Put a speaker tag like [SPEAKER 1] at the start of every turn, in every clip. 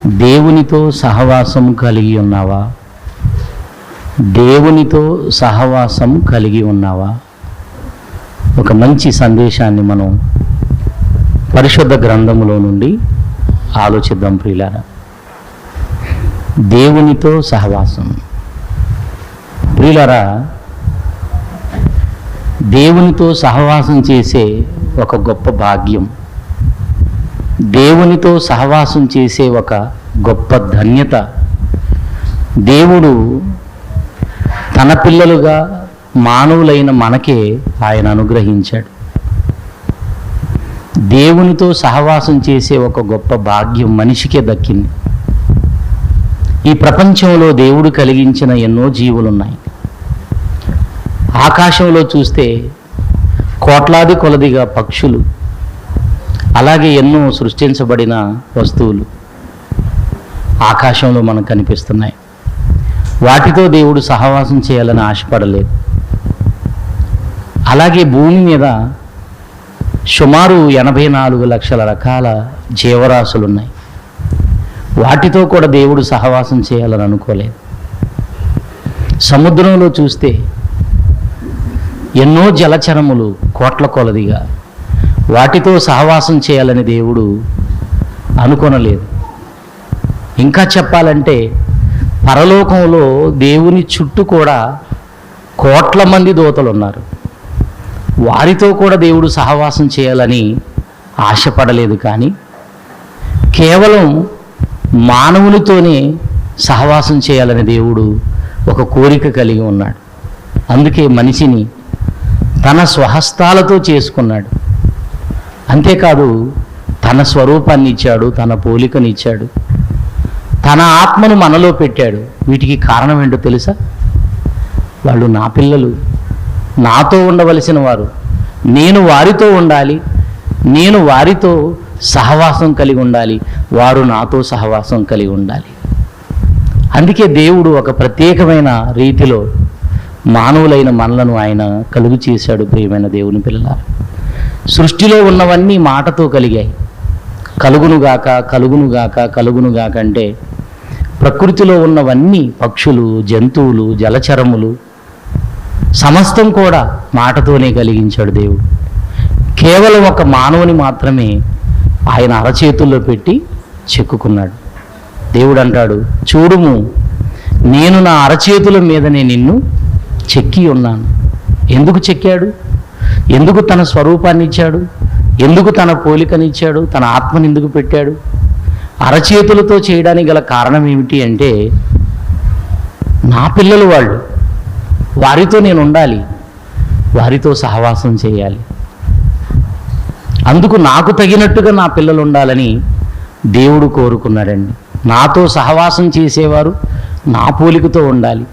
[SPEAKER 1] దేవునితో సహవాసం కలిగి ఉన్నావా? దేవునితో సహవాసం కలిగి ఉన్నావా? ఒక మంచి సందేశాన్ని మనం పరిశుద్ధ గ్రంథములో నుండి ఆలోచిద్దాం ప్రియులారా. దేవునితో సహవాసం. ప్రియులారా, దేవునితో సహవాసం చేసే ఒక గొప్ప భాగ్యం, దేవునితో సహవాసం చేసే ఒక గొప్ప ధన్యత దేవుడు తన పిల్లలుగా మానవులైన మనకే ఆయన అనుగ్రహించాడు. దేవునితో సహవాసం చేసే ఒక గొప్ప భాగ్యం మనిషికే దక్కింది. ఈ ప్రపంచంలో దేవుడు కలిగించిన ఎన్నో జీవులున్నాయి. ఆకాశంలో చూస్తే కోట్లాది కొలదిగా పక్షులు, అలాగే ఎన్నో సృష్టించబడిన వస్తువులు ఆకాశంలో మనకు కనిపిస్తున్నాయి. వాటితో దేవుడు సహవాసం చేయాలని ఆశపడలేదు. అలాగే భూమి మీద సుమారు 84 లక్షల రకాల జీవరాశులు ఉన్నాయి. వాటితో కూడా దేవుడు సహవాసం చేయాలని అనుకోలేదు. సముద్రంలో చూస్తే ఎన్నో జలచరములు కోట్ల కొలదిగా, వాటితో సహవాసం చేయాలని దేవుడు అనుకొనలేదు. ఇంకా చెప్పాలంటే పరలోకంలో దేవుని చుట్టూ కూడా కోట్ల మంది దూతలు ఉన్నారు. వారితో కూడా దేవుడు సహవాసం చేయాలని ఆశపడలేదు. కానీ కేవలం మానవునితోనే సహవాసం చేయాలని దేవుడు ఒక కోరిక కలిగి ఉన్నాడు. అందుకే మనిషిని తన స్వహస్తాలతో చేసుకున్నాడు. అంతేకాదు, తన స్వరూపాన్ని ఇచ్చాడు, తన పోలికనిచ్చాడు, తన ఆత్మను మనలో పెట్టాడు. వీటికి కారణం ఏంటో తెలుసా? వాళ్ళు నా పిల్లలు, నాతో ఉండవలసిన వారు, నేను వారితో ఉండాలి, నేను వారితో సహవాసం కలిగి ఉండాలి, వారు నాతో సహవాసం కలిగి ఉండాలి. అందుకే దేవుడు ఒక ప్రత్యేకమైన రీతిలో మానవులైన మనలను ఆయన కలుగు చేశాడు. ప్రియమైన దేవుని పిల్లలారా, సృష్టిలో ఉన్నవన్నీ మాటతో కలిగాయి. కలుగునుగాక కలుగునుగాక కలుగునుగాక అంటే ప్రకృతిలో ఉన్నవన్నీ పక్షులు, జంతువులు, జలచరములు సమస్తం కూడా మాటతోనే కలిగించాడు దేవుడు. కేవలం ఒక మానవుని మాత్రమే ఆయన అరచేతుల్లో పెట్టి చెక్కుకున్నాడు. దేవుడు అంటాడు, చూడుము, నేను నా అరచేతుల మీదనే నిన్ను చెక్కి ఉన్నాను. ఎందుకు చెక్కాడు? ఎందుకు తన స్వరూపాన్ని ఇచ్చాడు? ఎందుకు తన పోలికనిచ్చాడు? తన ఆత్మని ఎందుకు పెట్టాడు? అరచేతులతో చేయడానికి గల కారణం ఏమిటి అంటే, నా పిల్లలు వాళ్ళు, వారితో నేను ఉండాలి, వారితో సహవాసం చేయాలి. అందుకు నాకు తగినట్టుగా నా పిల్లలు ఉండాలని దేవుడు కోరుకున్నాడండి. నాతో సహవాసం చేసేవారు నా పోలికతో ఉండాలి,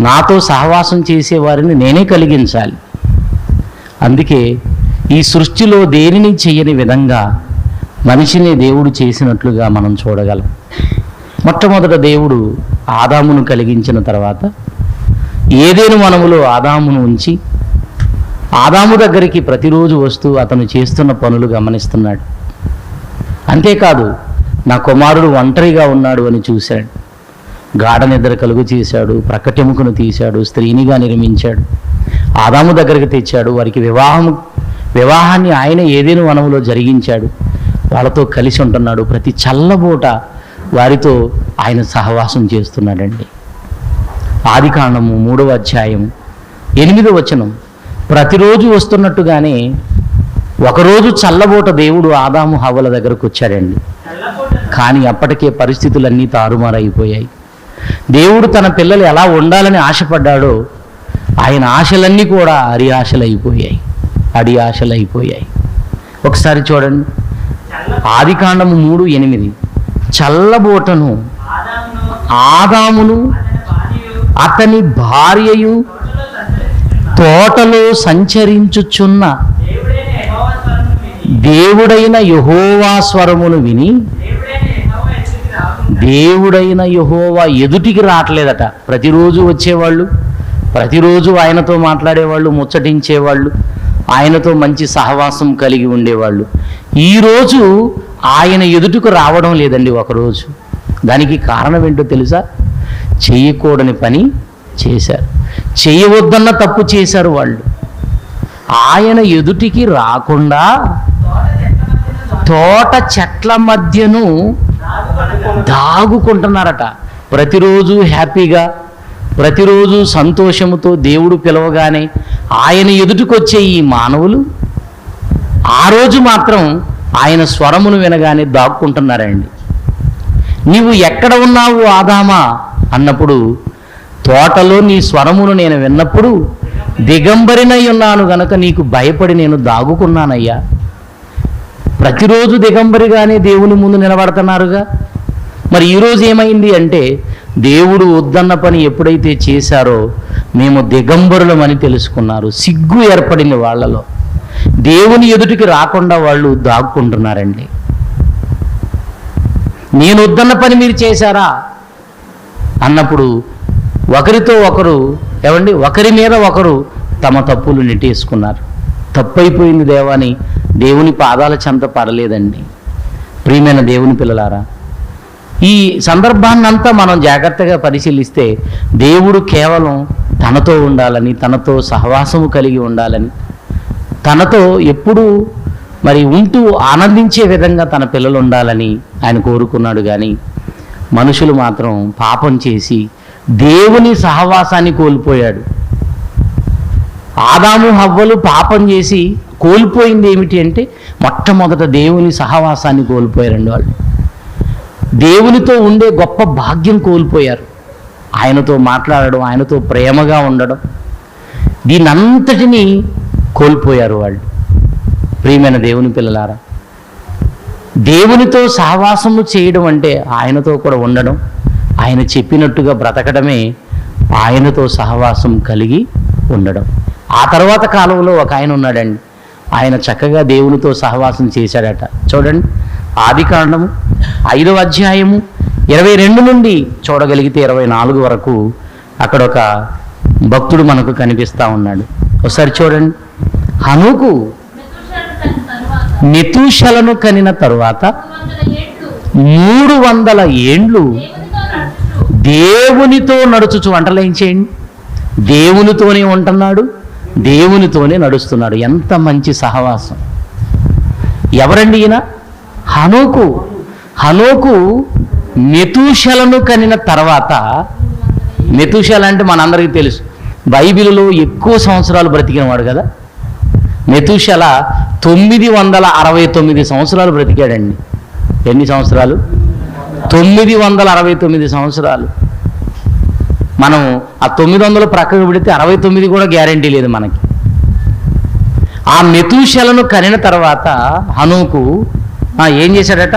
[SPEAKER 1] నాతో సహవాసం చేసేవారిని నేనే కలిగించాలి. అందుకే ఈ సృష్టిలో దేనిని చెయ్యని విధంగా మనిషిని దేవుడు చేసినట్లుగా మనం చూడగలం. మొట్టమొదట దేవుడు ఆదామును కలిగించిన తర్వాత ఏదెను వనములో ఆదామును ఉంచి ఆదాము దగ్గరికి ప్రతిరోజు వస్తూ అతను చేస్తున్న పనులు గమనిస్తున్నాడు. అంతేకాదు, నా కుమారుడు ఒంటరిగా ఉన్నాడు అని చూశాడు. గాఢ నిద్ర కలుగు చేశాడు, ప్రకటెముకను తీశాడు, స్త్రీనిగా నిర్మించాడు, ఆదాము దగ్గరికి తెచ్చాడు. వారికి వివాహాన్ని ఆయన ఏదెను వనములో జరిగించాడు. వాళ్ళతో కలిసి ఉంటున్నాడు. ప్రతి చల్లబూట వారితో ఆయన సహవాసం చేస్తున్నాడండి. ఆదికాండము 3వ అధ్యాయం 8వ వచనం, ప్రతిరోజు వస్తున్నట్టుగానే ఒకరోజు చల్లబూట దేవుడు ఆదాము హవ్వల దగ్గరకు వచ్చాడండి. కానీ అప్పటికే పరిస్థితులన్నీ తారుమారైపోయాయి. దేవుడు తన పిల్లలు ఎలా ఉండాలని ఆశపడ్డాడో ఆయన ఆశలన్నీ కూడా అడి ఆశలైపోయాయి. ఒకసారి చూడండి, ఆదికాండము 3:8, చల్లబూటను ఆదామును అతని భార్యయు తోటలో సంచరించుచున్న దేవుడైన యెహోవా స్వరమును విని, దేవుడైన యెహోవా ఎదుటికి రావట్లేదట. ప్రతిరోజు వచ్చేవాళ్ళు, ప్రతిరోజు ఆయనతో మాట్లాడేవాళ్ళు, ముచ్చటించేవాళ్ళు, ఆయనతో మంచి సహవాసం కలిగి ఉండేవాళ్ళు. ఈరోజు ఆయన ఎదుటకు రావడం లేదండి. ఒకరోజు దానికి కారణం ఏంటో తెలుసా? చేయకూడని పని చేశారు, చేయవద్దన్న తప్పు చేశారు వాళ్ళు. ఆయన ఎదుటికి రాకుండా తోట చెట్ల మధ్యను దాగుకుంటున్నారట. ప్రతిరోజు హ్యాపీగా, ప్రతిరోజు సంతోషముతో దేవుడు పిలవగానే ఆయన ఎదుటికొచ్చే ఈ మానవులు ఆ రోజు మాత్రం ఆయన స్వరమును వినగానే దాక్కుంటున్నారండి. నీవు ఎక్కడ ఉన్నావు ఆదామా అన్నప్పుడు, తోటలో నీ స్వరమును నేను విన్నప్పుడు దిగంబరినై ఉన్నాను గనక నీకు భయపడి నేను దాగుకున్నానయ్యా. ప్రతిరోజు దిగంబరిగానే దేవుని ముందు నిలబడుతున్నారుగా. మరి ఈరోజు ఏమైంది అంటే, దేవుడు వద్దన్న పని ఎప్పుడైతే చేశారో మేము దిగంబరులమని తెలుసుకున్నారు. సిగ్గు ఏర్పడింది వాళ్ళలో. దేవుని ఎదుటికి రాకుండా వాళ్ళు దాక్కుంటున్నారండి. నేను వద్దన్న పని మీరు చేశారా అన్నప్పుడు ఒకరితో ఒకరు ఒకరి మీద ఒకరు తమ తప్పులు నెట్టేసుకున్నారు. తప్పైపోయింది దేవాని దేవుని పాదాల చెంత పడలేదండి. ప్రియమైన దేవుని పిల్లలారా, ఈ సందర్భాన్నంతా మనం జాగ్రత్తగా పరిశీలిస్తే దేవుడు కేవలం తనతో ఉండాలని, తనతో సహవాసము కలిగి ఉండాలని, తనతో ఎప్పుడూ మరి ఉంటూ ఆనందించే విధంగా తన పిల్లలు ఉండాలని ఆయన కోరుకున్నాడు. కానీ మనుషులు మాత్రం పాపం చేసి దేవుని సహవాసాన్ని కోల్పోయాడు. ఆదాము హవ్వలు పాపం చేసి కోల్పోయింది ఏమిటి అంటే, మొట్టమొదట దేవుని సహవాసాన్ని కోల్పోయారండి వాళ్ళు. దేవునితో ఉండే గొప్ప భాగ్యం కోల్పోయారు. ఆయనతో మాట్లాడడం, ఆయనతో ప్రేమగా ఉండడం, దీనంతటినీ కోల్పోయారు వాళ్ళు. ప్రియమైన దేవుని పిల్లలారా, దేవునితో సహవాసము చేయడం అంటే ఆయనతో కూడా ఉండడం, ఆయన చెప్పినట్టుగా బ్రతకడమే ఆయనతో సహవాసం కలిగి ఉండడం. ఆ తర్వాత కాలంలో ఒక ఆయన ఉన్నాడండి, ఆయన చక్కగా దేవునితో సహవాసం చేశాడట. చూడండి, ఆదికాండము 5వ అధ్యాయము 22 నుండి చూడగలిగితే 24 వరకు అక్కడ ఒక భక్తుడు మనకు కనిపిస్తూ ఉన్నాడు. ఒకసారి చూడండి. హనోకు మెతూషలను కనిన తరువాత 300 ఏండ్లు దేవునితో నడుచుచు, వంటలేంచేయండి, దేవునితోనే ఉంటున్నాడు, దేవునితోనే నడుస్తున్నాడు. ఎంత మంచి సహవాసం! ఎవరండి ఈయన? హనోకు మెతూషలను కనిన తర్వాత, మెతూషల అంటే మనందరికీ తెలుసు, బైబిలులో ఎక్కువ సంవత్సరాలు బ్రతికినవాడు కదా. మెతూషల 969 సంవత్సరాలు బ్రతికాడండి. ఎన్ని సంవత్సరాలు? 969 సంవత్సరాలు. మనం ఆ 900 ప్రక్కకు పెడితే 69 కూడా గ్యారంటీ లేదు మనకి. ఆ మెతూషలను కనిన తర్వాత హనోకు ఏం చేశాడట?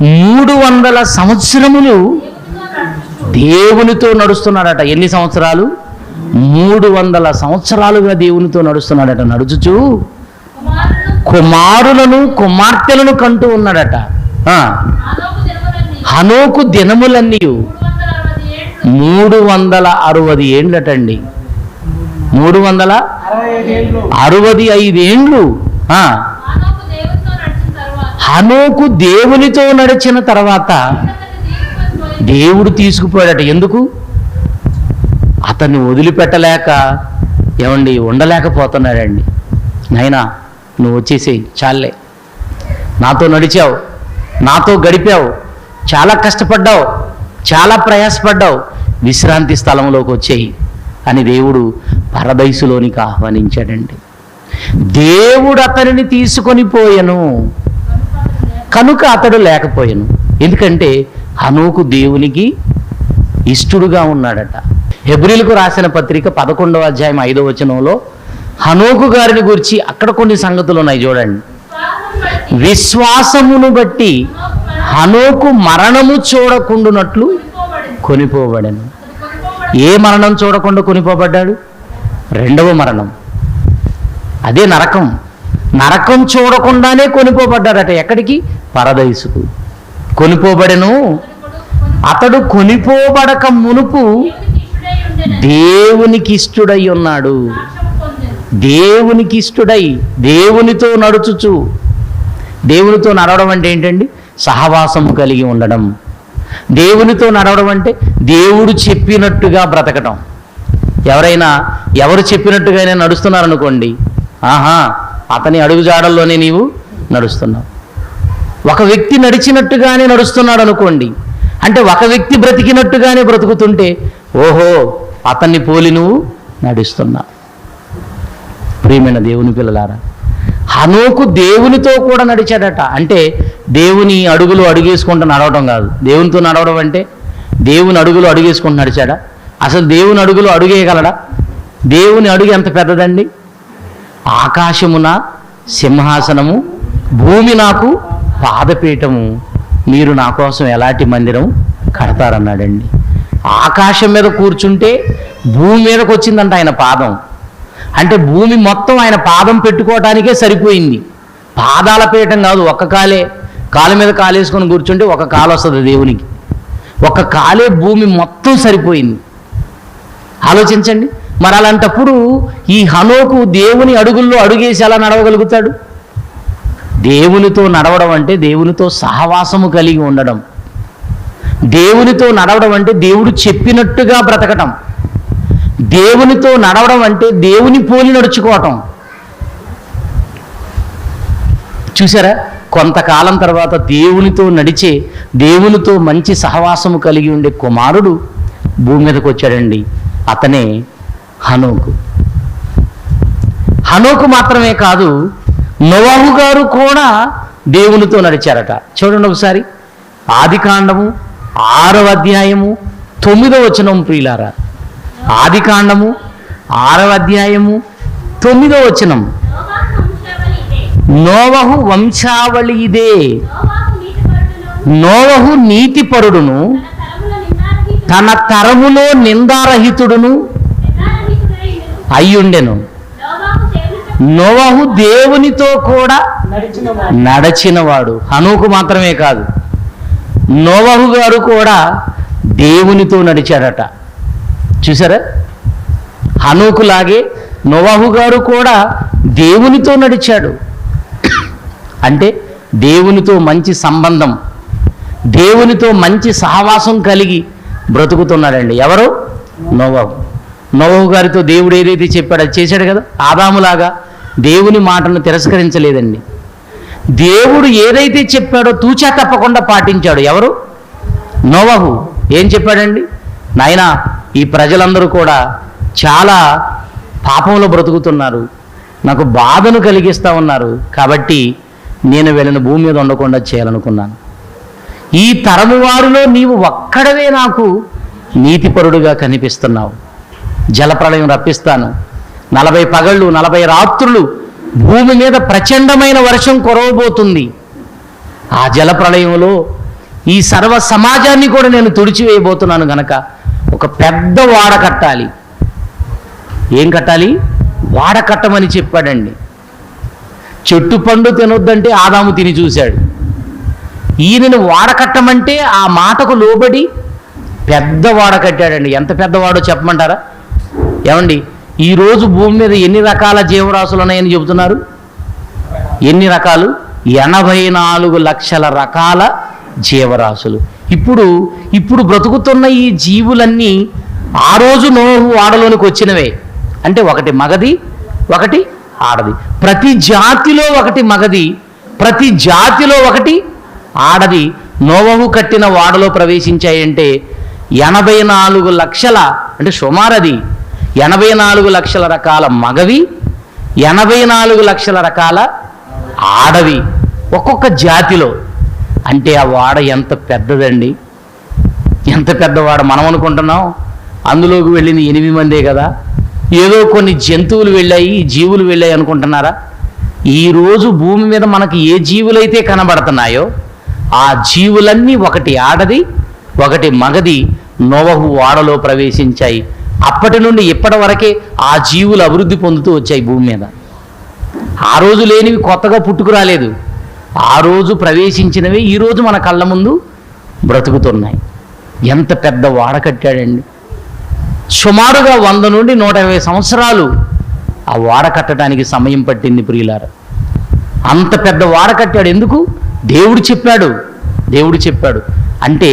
[SPEAKER 1] 300 సంవత్సరములు దేవునితో నడుస్తున్నాడట. ఎన్ని సంవత్సరాలు? 300 సంవత్సరాలుగా దేవునితో నడుస్తున్నాడట. నడుచుచు కుమారులను కుమార్తెలను కంటూ ఉన్నాడట. హనోకు దినములన్నీ 360 ఏండ్లటండి. 365 ఏండ్లు హనోకు దేవునితో నడిచిన తర్వాత దేవుడు తీసుకుపోయాడట. ఎందుకు? అతన్ని వదిలిపెట్టలేక ఉండలేకపోతున్నాడండి. నైనా నువ్వు వచ్చేసేయి, చాలే, నాతో నడిచావు, నాతో గడిపావు, చాలా కష్టపడ్డావు, చాలా ప్రయాసపడ్డావు, విశ్రాంతి స్థలంలోకి వచ్చేయి అని దేవుడు పరదైసులోనికి ఆహ్వానించాడండి. దేవుడు అతనిని తీసుకొని పోయెను కనుక అతడు లేకపోయాను. ఎందుకంటే హనోకు దేవునికి ఇష్టడుగా ఉన్నాడట. హెబ్రీలకు రాసిన పత్రిక 11వ అధ్యాయం 5వ వచనంలో హనోకు గారిని గురించి అక్కడ కొన్ని సంగతులు ఉన్నాయి చూడండి. విశ్వాసమును బట్టి హనోకు మరణము చూడకుండునట్లు కొనిపోబడెను. ఏ మరణం చూడకుండా కొనిపోబడ్డాడు? 2వ మరణం, అదే నరకం. నరకం చూడకుండానే కొనిపోబడ్డాడట. ఎక్కడికి? పరదైసుకు కొనిపోబడెను. అతడు కొనిపోబడక మునుపు దేవునికి ఇష్టడై ఉన్నాడు. దేవునికి ఇష్టడై దేవునితో నడుచుచు. దేవునితో నడవడం అంటే ఏంటండి? సహవాసము కలిగి ఉండడం. దేవునితో నడవడం అంటే దేవుడు చెప్పినట్టుగా బ్రతకటం. ఎవరు చెప్పినట్టుగానే నడుస్తున్నారనుకోండి, ఆహా అతని అడుగుజాడల్లోనే నీవు నడుస్తున్నావు. ఒక వ్యక్తి నడిచినట్టుగానే నడుస్తున్నాడు అనుకోండి, అంటే ఒక వ్యక్తి బ్రతికినట్టుగానే బ్రతుకుతుంటే ఓహో అతన్ని పోలి నువ్వు నడుస్తున్నావు. ప్రియమైన దేవుని పిల్లలారా, హనోకు దేవునితో కూడా నడిచాడట. అంటే దేవుని అడుగులు అడుగేసుకుంటూ నడవడం కాదు. దేవునితో నడవడం అంటే దేవుని అడుగులు అడుగేసుకుంటూ నడిచాడా? అసలు దేవుని అడుగులు అడుగేయగలడా? దేవుని అడుగు ఎంత పెద్దదండి! ఆకాశమున సింహాసనము, భూమి నాకు పాదపీఠము, మీరు నా కోసం ఎలాంటి మందిరం కడతారన్నాడండి. ఆకాశం మీద కూర్చుంటే భూమి మీదకి వచ్చిందంట ఆయన పాదం. అంటే భూమి మొత్తం ఆయన పాదం పెట్టుకోవటానికే సరిపోయింది. పాదాల పీఠం కాదు, ఒక్క కాలు మీద కాలేసుకొని కూర్చుంటే ఒక కాలు వస్తుంది దేవునికి. ఒక కాలే భూమి మొత్తం సరిపోయింది. ఆలోచించండి. మరి అలాంటప్పుడు ఈ హనోకు దేవుని అడుగుల్లో అడుగేసి ఎలా నడవగలుగుతాడు? దేవునితో నడవడం అంటే దేవునితో సహవాసము కలిగి ఉండడం. దేవునితో నడవడం అంటే దేవుడు చెప్పినట్టుగా బ్రతకటం. దేవునితో నడవడం అంటే దేవుని పోలి నడుచుకోవటం. చూసారా, కొంతకాలం తర్వాత దేవునితో నడిచే, దేవునితో మంచి సహవాసము కలిగి ఉండే కుమారుడు భూమి మీదకి వచ్చాడండి. అతనే హనోకు. హనోకు మాత్రమే కాదు, నోవహు గారు కూడా దేవునితో నడిచారట. చూడండి ఒకసారి, ఆదికాండము 6వ అధ్యాయము 9వ వచనం. ప్రియులారా, ఆదికాండము 6వ అధ్యాయము 9వ వచనం. నోవహు వంశావళి ఇదే. నోవహు నీతిపరుడును, తన తరములో నిందారహితుడును అయ్యుండెను. నోవహు దేవునితో కూడా నడచినవాడు. హనోకు మాత్రమే కాదు, నోవహు గారు కూడా దేవునితో నడిచాడట. చూసారా, హనోకులాగే నోవహు గారు కూడా దేవునితో నడిచాడు. అంటే దేవునితో మంచి సంబంధం, దేవునితో మంచి సహవాసం కలిగి బ్రతుకుతున్నాడండి. ఎవరు? నోవహు. నోవహు గారితో దేవుడు ఏదైతే చెప్పాడో అది చేశాడు కదా. ఆదాములాగా దేవుని మాటను తిరస్కరించలేదండి. దేవుడు ఏదైతే చెప్పాడో తూచా తప్పకుండా పాటించాడు. ఎవరు? నోవహు. ఏం చెప్పాడండి? నాయనా, ఈ ప్రజలందరూ కూడా చాలా పాపంలో బ్రతుకుతున్నారు, నాకు బాధను కలిగిస్తూ ఉన్నారు, కాబట్టి నేను వీళ్ళని భూమి మీద ఉండకుండా చేయాలనుకున్నాను. ఈ తరము వారిలో నీవు ఒక్కడవే నాకు నీతిపరుడుగా కనిపిస్తున్నావు. జలప్రళయం రప్పిస్తాను, 40 పగళ్ళు 40 రాత్రులు భూమి మీద ప్రచండమైన వర్షం కురవబోతుంది. ఆ జలప్రళయంలో ఈ సర్వ సమాజాన్ని కూడా నేను తుడిచివేయబోతున్నాను గనక ఒక పెద్ద వాడ కట్టాలి. ఏం కట్టాలి? వాడ కట్టమని చెప్పాడండి. చెట్టు పండు తినొద్దంటే ఆదాము తిని చూశాడు. ఈయనను వాడ కట్టమంటే ఆ మాటకు లోబడి పెద్ద వాడ కట్టాడండి. ఎంత పెద్దవాడో చెప్పమంటారా? ఏమండి, ఈరోజు భూమి మీద ఎన్ని రకాల జీవరాశులు ఉన్నాయని చెబుతున్నారు? ఎన్ని రకాలు? 84 లక్షల రకాల జీవరాశులు. ఇప్పుడు బ్రతుకుతున్న ఈ జీవులన్నీ ఆ రోజు నోహు వాడలోనికి వచ్చినవే. అంటే ఒకటి మగది, ఒకటి ఆడది. ప్రతి జాతిలో ఒకటి మగది, ప్రతి జాతిలో ఒకటి ఆడది నోవహు కట్టిన వాడలో ప్రవేశించాయంటే 84 లక్షల, అంటే సుమారది 84 లక్షల రకాల మగవి, 84 లక్షల రకాల ఆడవి ఒక్కొక్క జాతిలో. అంటే ఆ వాడ ఎంత పెద్దదండి, ఎంత పెద్దవాడ. మనం అనుకుంటున్నాం అందులోకి వెళ్ళిన 8 మందే కదా, ఏదో కొన్ని జంతువులు వెళ్ళాయి, జీవులు వెళ్ళాయి అనుకుంటున్నారా? ఈరోజు భూమి మీద మనకి ఏ జీవులైతే కనబడుతున్నాయో ఆ జీవులన్నీ ఒకటి ఆడది, ఒకటి మగది నోవహు వాడలో ప్రవేశించాయి. అప్పటి నుండి ఇప్పటి వరకే ఆ జీవులు అభివృద్ధి పొందుతూ వచ్చాయి భూమి మీద. ఆ రోజు లేనివి కొత్తగా పుట్టుకురాలేదు. ఆ రోజు ప్రవేశించినవి ఈరోజు మన కళ్ళ ముందు బ్రతుకుతున్నాయి. ఎంత పెద్ద వాడ కట్టాడండి. సుమారుగా 100 నుండి 120 సంవత్సరాలు ఆ వాడ కట్టడానికి సమయం పట్టింది ప్రియులారా. అంత పెద్ద వాడ కట్టాడు. ఎందుకు? దేవుడు చెప్పాడు. అంటే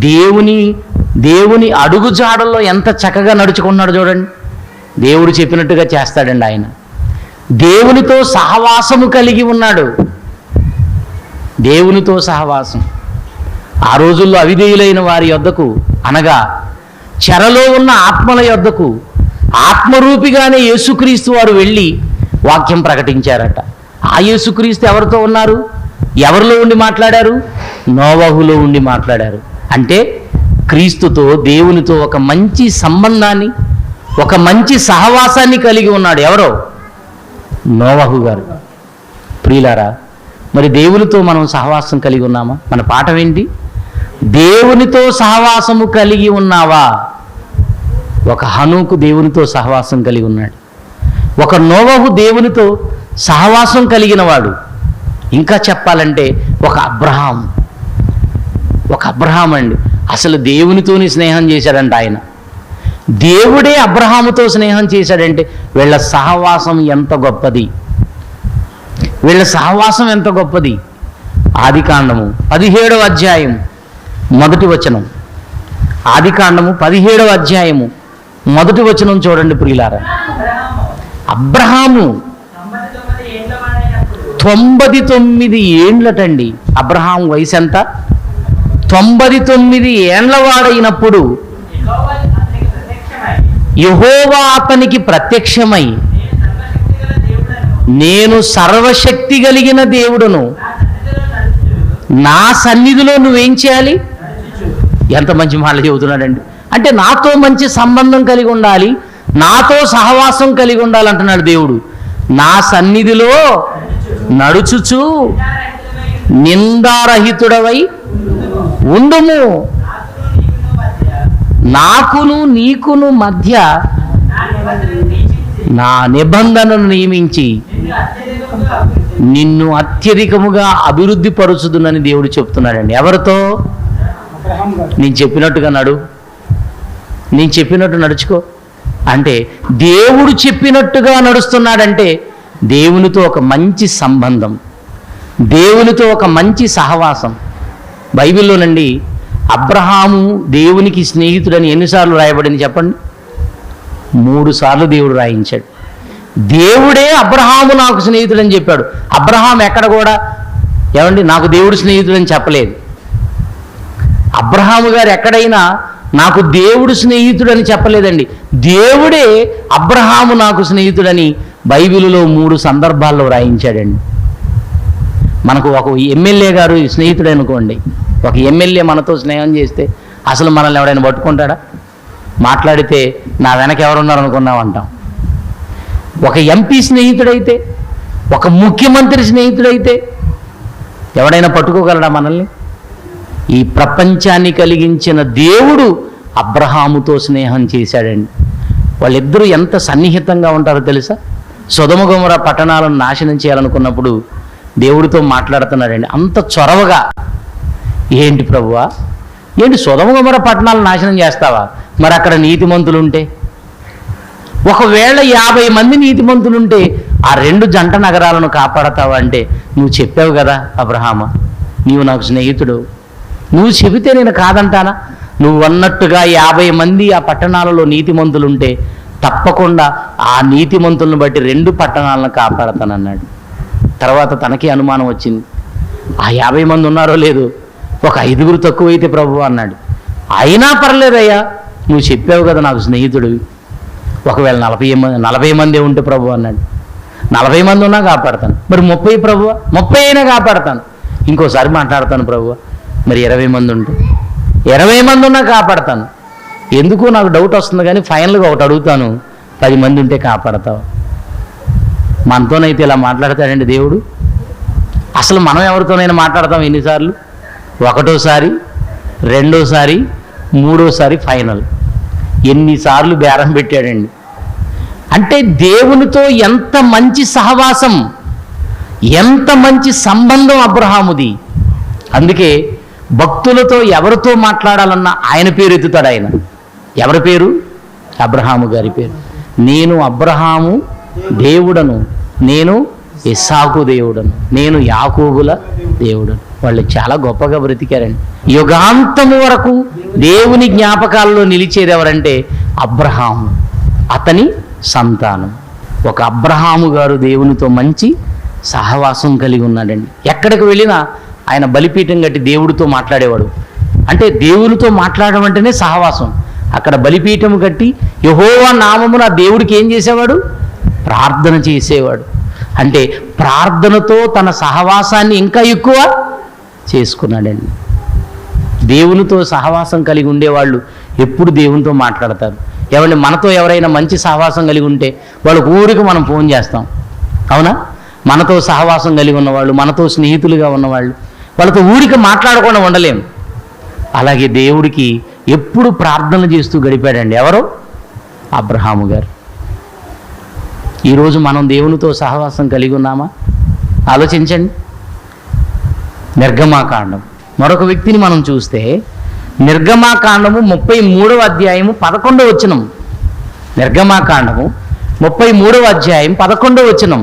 [SPEAKER 1] దేవుని అడుగుజాడల్లో ఎంత చక్కగా నడుచుకున్నాడు చూడండి. దేవుడు చెప్పినట్టుగా చేస్తాడండి ఆయన. దేవునితో సహవాసము కలిగి ఉన్నాడు. దేవునితో సహవాసం. ఆ రోజుల్లో అవిధేయులైన వారి యొద్దకు, అనగా చెరలో ఉన్న ఆత్మల యొద్దకు ఆత్మరూపిగానే యేసుక్రీస్తు వారు వెళ్ళి వాక్యం ప్రకటించారట. ఆ యేసుక్రీస్తు ఎవరితో ఉన్నారు? ఎవరిలో ఉండి మాట్లాడారు? నోవహులో ఉండి మాట్లాడారు. అంటే క్రీస్తుతో, దేవునితో ఒక మంచి సంబంధాన్ని, ఒక మంచి సహవాసాన్ని కలిగి ఉన్నాడు. ఎవరో? నోవహు గారు. ప్రియులారా, మరి దేవునితో మనం సహవాసం కలిగి ఉన్నామా? మన పాఠం ఏంటి? దేవునితో సహవాసము కలిగి ఉన్నావా? ఒక హనోకు దేవునితో సహవాసం కలిగి ఉన్నాడు. ఒక నోవహు దేవునితో సహవాసం కలిగిన వాడు. ఇంకా చెప్పాలంటే ఒక అబ్రహాం అండి. అసలు దేవునితోని స్నేహం చేశాడంట ఆయన. దేవుడే అబ్రహాముతో స్నేహం చేశాడంటే వీళ్ళ సహవాసం ఎంత గొప్పది! ఆదికాండము 17వ అధ్యాయం మొదటి వచనం. ఆదికాండము 17వ అధ్యాయము మొదటి వచనం చూడండి ప్రియులారా. అబ్రహాము 99 ఏండ్లటండి. అబ్రహాం వయసు ఎంత? 99 ఏండ్ల వాడైనప్పుడు యెహోవా అతనికి ప్రత్యక్షమై, నేను సర్వశక్తి కలిగిన దేవుడును, నా సన్నిధిలో నువ్వేం చేయాలి? ఎంత మంచి మాటలు చెబుతున్నాడండి. అంటే నాతో మంచి సంబంధం కలిగి ఉండాలి, నాతో సహవాసం కలిగి ఉండాలంటున్నాడు దేవుడు. నా సన్నిధిలో నడుచుచు నిందారహితుడవై ఉండుము, నాకును నీకును మధ్య నా నిబంధనను నియమించి నిన్ను అత్యధికముగా అభివృద్ధి పరుచుదునని దేవుడు చెప్తున్నాడండి. ఎవరితో? నేను చెప్పినట్టుగా నేను చెప్పినట్టు నడుచుకో అంటే దేవుడు చెప్పినట్టుగా నడుస్తున్నాడంటే దేవునితో ఒక మంచి సంబంధం, దేవునితో ఒక మంచి సహవాసం. బైబిల్లోనండి అబ్రహాము దేవునికి స్నేహితుడని ఎన్నిసార్లు రాయబడింది చెప్పండి? 3 సార్లు దేవుడు రాయించాడు. దేవుడే అబ్రహాము నాకు స్నేహితుడని చెప్పాడు. అబ్రహాం ఎక్కడ కూడా ఏమండి నాకు దేవుడు స్నేహితుడని చెప్పలేదు. అబ్రహాము గారు ఎక్కడైనా నాకు దేవుడు స్నేహితుడని చెప్పలేదండి. దేవుడే అబ్రహాము నాకు స్నేహితుడని బైబిలులో 3 సందర్భాల్లో రాయించాడండి. మనకు ఒక ఎమ్మెల్యే గారు స్నేహితుడు అనుకోండి. ఒక ఎమ్మెల్యే మనతో స్నేహం చేస్తే అసలు మనల్ని ఎవడైనా పట్టుకుంటాడా? మాట్లాడితే నా వెనక ఎవరున్నారు అనుకున్నామంటాం. ఒక ఎంపీ స్నేహితుడైతే, ఒక ముఖ్యమంత్రి స్నేహితుడైతే ఎవడైనా పట్టుకోగలడా మనల్ని? ఈ ప్రపంచాన్ని కలిగించిన దేవుడు అబ్రహాముతో స్నేహం చేశాడండి. వాళ్ళిద్దరూ ఎంత సన్నిహితంగా ఉంటారో తెలుసా? సొదొమ గొమొర్రా పట్టణాలను నాశనం చేయాలనుకున్నప్పుడు దేవుడితో మాట్లాడుతున్నాడండి అంత చొరవగా. ఏంటి ప్రభువా, ఏంటి సొదొమ గొమొర్రా పట్టణాలను నాశనం చేస్తావా? మరి అక్కడ నీతిమంతులుంటే, ఒకవేళ 50 మంది నీతిమంతులుంటే ఆ 2 జంట నగరాలను కాపాడతావా అంటే, నువ్వు చెప్పావు కదా అబ్రహామా, నీవు నాకు స్నేహితుడు, నువ్వు చెబితే నేను కాదంటానా? నువ్వు అన్నట్టుగా 50 మంది ఆ పట్టణాలలో నీతిమంతులుంటే తప్పకుండా ఆ నీతిమంతులను బట్టి 2 పట్టణాలను కాపాడతానన్నాడు. తర్వాత తనకి అనుమానం వచ్చింది, ఆ 50 మంది ఉన్నారో లేదో, ఒక 5గురు తక్కువైతే ప్రభు అన్నాడు. అయినా పర్లేదయ్యా, నువ్వు చెప్పావు కదా నాకు స్నేహితుడివి, ఒకవేళ 40 మంది ఉంటే ప్రభు అన్నాడు. 40 మంది ఉన్నా కాపాడతాను. మరి 30 ప్రభు, 30 అయినా కాపాడతాను. ఇంకోసారి మాట్లాడతాను ప్రభు, మరి 20 మంది ఉంటే, 20 మంది ఉన్నా కాపాడతాను. ఎందుకు నాకు డౌట్ వస్తుంది కానీ ఫైనల్గా ఒకటి అడుగుతాను, 10 మంది ఉంటే కాపాడతావు? మనతోనైతే ఇలా మాట్లాడతాడండి దేవుడు. అసలు మనం ఎవరితోనైనా మాట్లాడతాం ఎన్నిసార్లు? ఒకటోసారి, రెండోసారి, మూడోసారి, ఫైనల్. ఎన్నిసార్లు బేరం పెట్టాడండి. అంటే దేవునితో ఎంత మంచి సహవాసం, ఎంత మంచి సంబంధం అబ్రహాముది. అందుకే భక్తులతో ఎవరితో మాట్లాడాలన్నా ఆయన పేరు ఎత్తుతాడు. ఆయన ఎవరి పేరు? అబ్రహాము గారి పేరు. నేను అబ్రహాము దేవుడను, నేను ఇస్సాకు దేవుడను, నేను యాకోబుల దేవుడను. వాళ్ళు చాలా గొప్పగా బ్రతికారండి. యుగాంతము వరకు దేవుని జ్ఞాపకాల్లో నిలిచేది ఎవరంటే అబ్రహాము, అతని సంతానం. ఒక అబ్రహాము గారు దేవునితో మంచి సహవాసం కలిగి ఉన్నాడండి. ఎక్కడికి వెళ్ళినా ఆయన బలిపీఠం కట్టి దేవుడితో మాట్లాడేవాడు. అంటే దేవునితో మాట్లాడడం అంటేనే సహవాసం. అక్కడ బలిపీఠం కట్టి యెహోవా నామమున దేవుడికి ఏం చేసేవాడు? ప్రార్థన చేసేవాడు. అంటే ప్రార్థనతో తన సహవాసాన్ని ఇంకా ఎక్కువ చేసుకున్నాడండి. దేవునితో సహవాసం కలిగి ఉండేవాళ్ళు ఎప్పుడు దేవునితో మాట్లాడతారు. ఎవరిని మనతో ఎవరైనా మంచి సహవాసం కలిగి ఉంటే వాళ్ళ ఊరికి మనం ఫోన్ చేస్తాం, అవునా? మనతో సహవాసం కలిగి ఉన్నవాళ్ళు, మనతో స్నేహితులుగా ఉన్నవాళ్ళు, వాళ్ళతో ఊరికి మాట్లాడకుండా ఉండలేము. అలాగే దేవుడికి ఎప్పుడు ప్రార్థన చేస్తూ గడిపాడండి. ఎవరో? అబ్రహాము గారు. ఈరోజు మనం దేవునితో సహవాసం కలిగి ఉన్నామా? ఆలోచించండి. నిర్గమాకాండం మరొక వ్యక్తిని మనం చూస్తే నిర్గమాకాండము 33వ అధ్యాయము 11వ వచనం. నిర్గమాకాండము 33వ అధ్యాయం 11వ వచనం.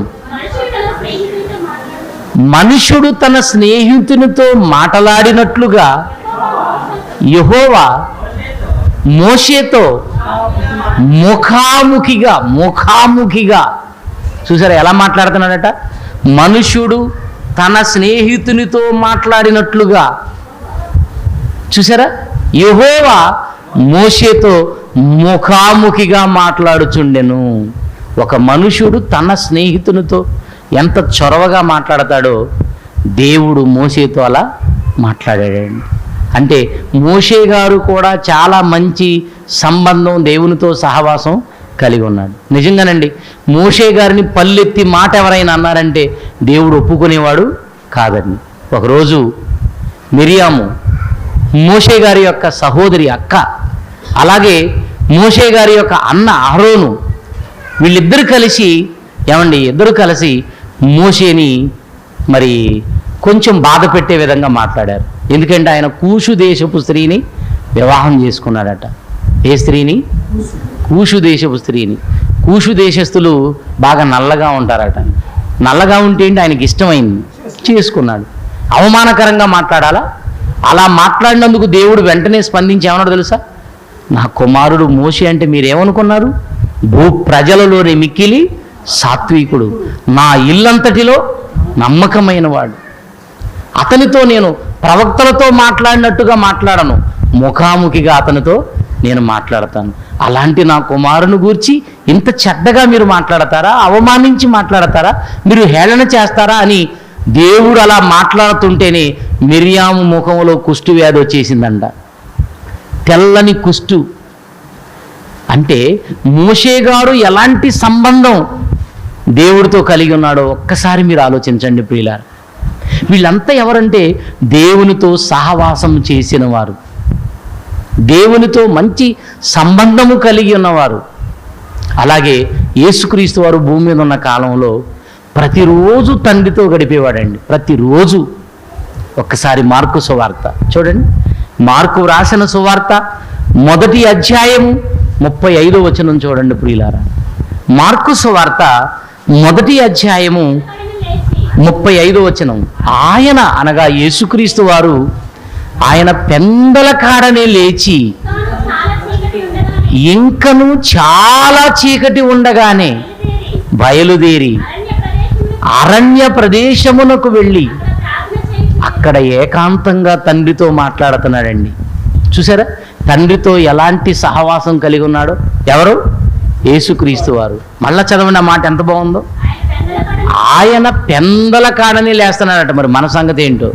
[SPEAKER 1] మనుషుడు తన స్నేహితునితో మాట్లాడినట్లుగా యెహోవా మోషేతో ముఖాముఖిగా చూసారా ఎలా మాట్లాడుతున్నాడట? మనుషుడు తన స్నేహితునితో మాట్లాడినట్లుగా. చూసారా? యెహోవా మోషేతో ముఖాముఖిగా మాట్లాడుచుండెను. ఒక మనుషుడు తన స్నేహితునితో ఎంత చొరవగా మాట్లాడతాడో దేవుడు మోషేతో అలా మాట్లాడాడండి. అంటే మోషే గారు కూడా చాలా మంచి సంబంధం, దేవునితో సహవాసం కలిగి ఉన్నాడు. నిజంగానండి, మోషే గారిని పల్లెత్తి మాట ఎవరైనా అన్నారంటే దేవుడు ఒప్పుకునేవాడు కాదండి. ఒకరోజు మిరియాము మోషే గారి యొక్క సహోదరి అక్క, అలాగే మోషే గారి యొక్క అన్న అహరోను, వీళ్ళిద్దరు కలిసి ఇద్దరు కలిసి మోషేని మరి కొంచెం బాధ పెట్టే విధంగా మాట్లాడారు. ఎందుకంటే ఆయన కూషు దేశపు స్త్రీని వివాహం చేసుకున్నాడట. ఏ స్త్రీని? కూషు దేశపు స్త్రీని. కూషు దేశస్తులు బాగా నల్లగా ఉంటారట. నల్లగా ఉంటే ఏంటి, ఆయనకి ఇష్టమైంది చేసుకున్నాడు. అవమానకరంగా మాట్లాడాలా? అలా మాట్లాడినందుకు దేవుడు వెంటనే స్పందించి ఏమన్నాడు తెలుసా? నా కుమారుడు మోషే అంటే మీరేమనుకున్నారు? భూ ప్రజలలోని మిక్కిలి సాత్వికుడు, నా ఇల్లంతటిలో నమ్మకమైన వాడు. అతనితో నేను ప్రవక్తలతో మాట్లాడినట్టుగా మాట్లాడను, ముఖాముఖిగా అతనితో నేను మాట్లాడతాను. అలాంటి నా కుమారుని గూర్చి ఇంత చెడ్డగా మీరు మాట్లాడతారా? అవమానించి మాట్లాడతారా? మీరు హేళన చేస్తారా అని దేవుడు అలా మాట్లాడుతుంటేనే మిరియాము ముఖంలో కుష్టు వ్యాధి వచ్చేసిందంట. తెల్లని కుష్టు. అంటే మోషే గారు ఎలాంటి సంబంధం దేవుడితో కలిగి ఉన్నాడో ఒక్కసారి మీరు ఆలోచించండి ప్రియులారా. వీళ్ళంతా ఎవరంటే దేవునితో సహవాసం చేసిన వారు, దేవునితో మంచి సంబంధము కలిగి ఉన్నవారు. అలాగే యేసుక్రీస్తు వారు భూమి మీద ఉన్న కాలంలో ప్రతిరోజు తండ్రితో గడిపేవాడండి. ప్రతిరోజు. ఒక్కసారి మార్కు సువార్త చూడండి. మార్కు రాసిన సువార్త 1వ అధ్యాయము 35వ వచనం చూడండి ప్రియులారా. మార్కు సువార్త 1వ అధ్యాయము 35వ వచనం. ఆయన అనగా యేసుక్రీస్తు వారు ఆయన పెందల కాడనే లేచి ఇంకను చాలా చీకటి ఉండగానే బయలుదేరి అరణ్య ప్రదేశమునకు వెళ్ళి అక్కడ ఏకాంతంగా తండ్రితో మాట్లాడుతున్నాడండి. చూసారా తండ్రితో ఎలాంటి సహవాసం కలిగి ఉన్నాడో? ఎవరు? యేసుక్రీస్తు వారు. మళ్ళా చదవండి ఆ మాట ఎంత బాగుందో. ఆయన పెందల కాడని లేస్తున్నాడట. మరి మన సంగతి ఏంటో?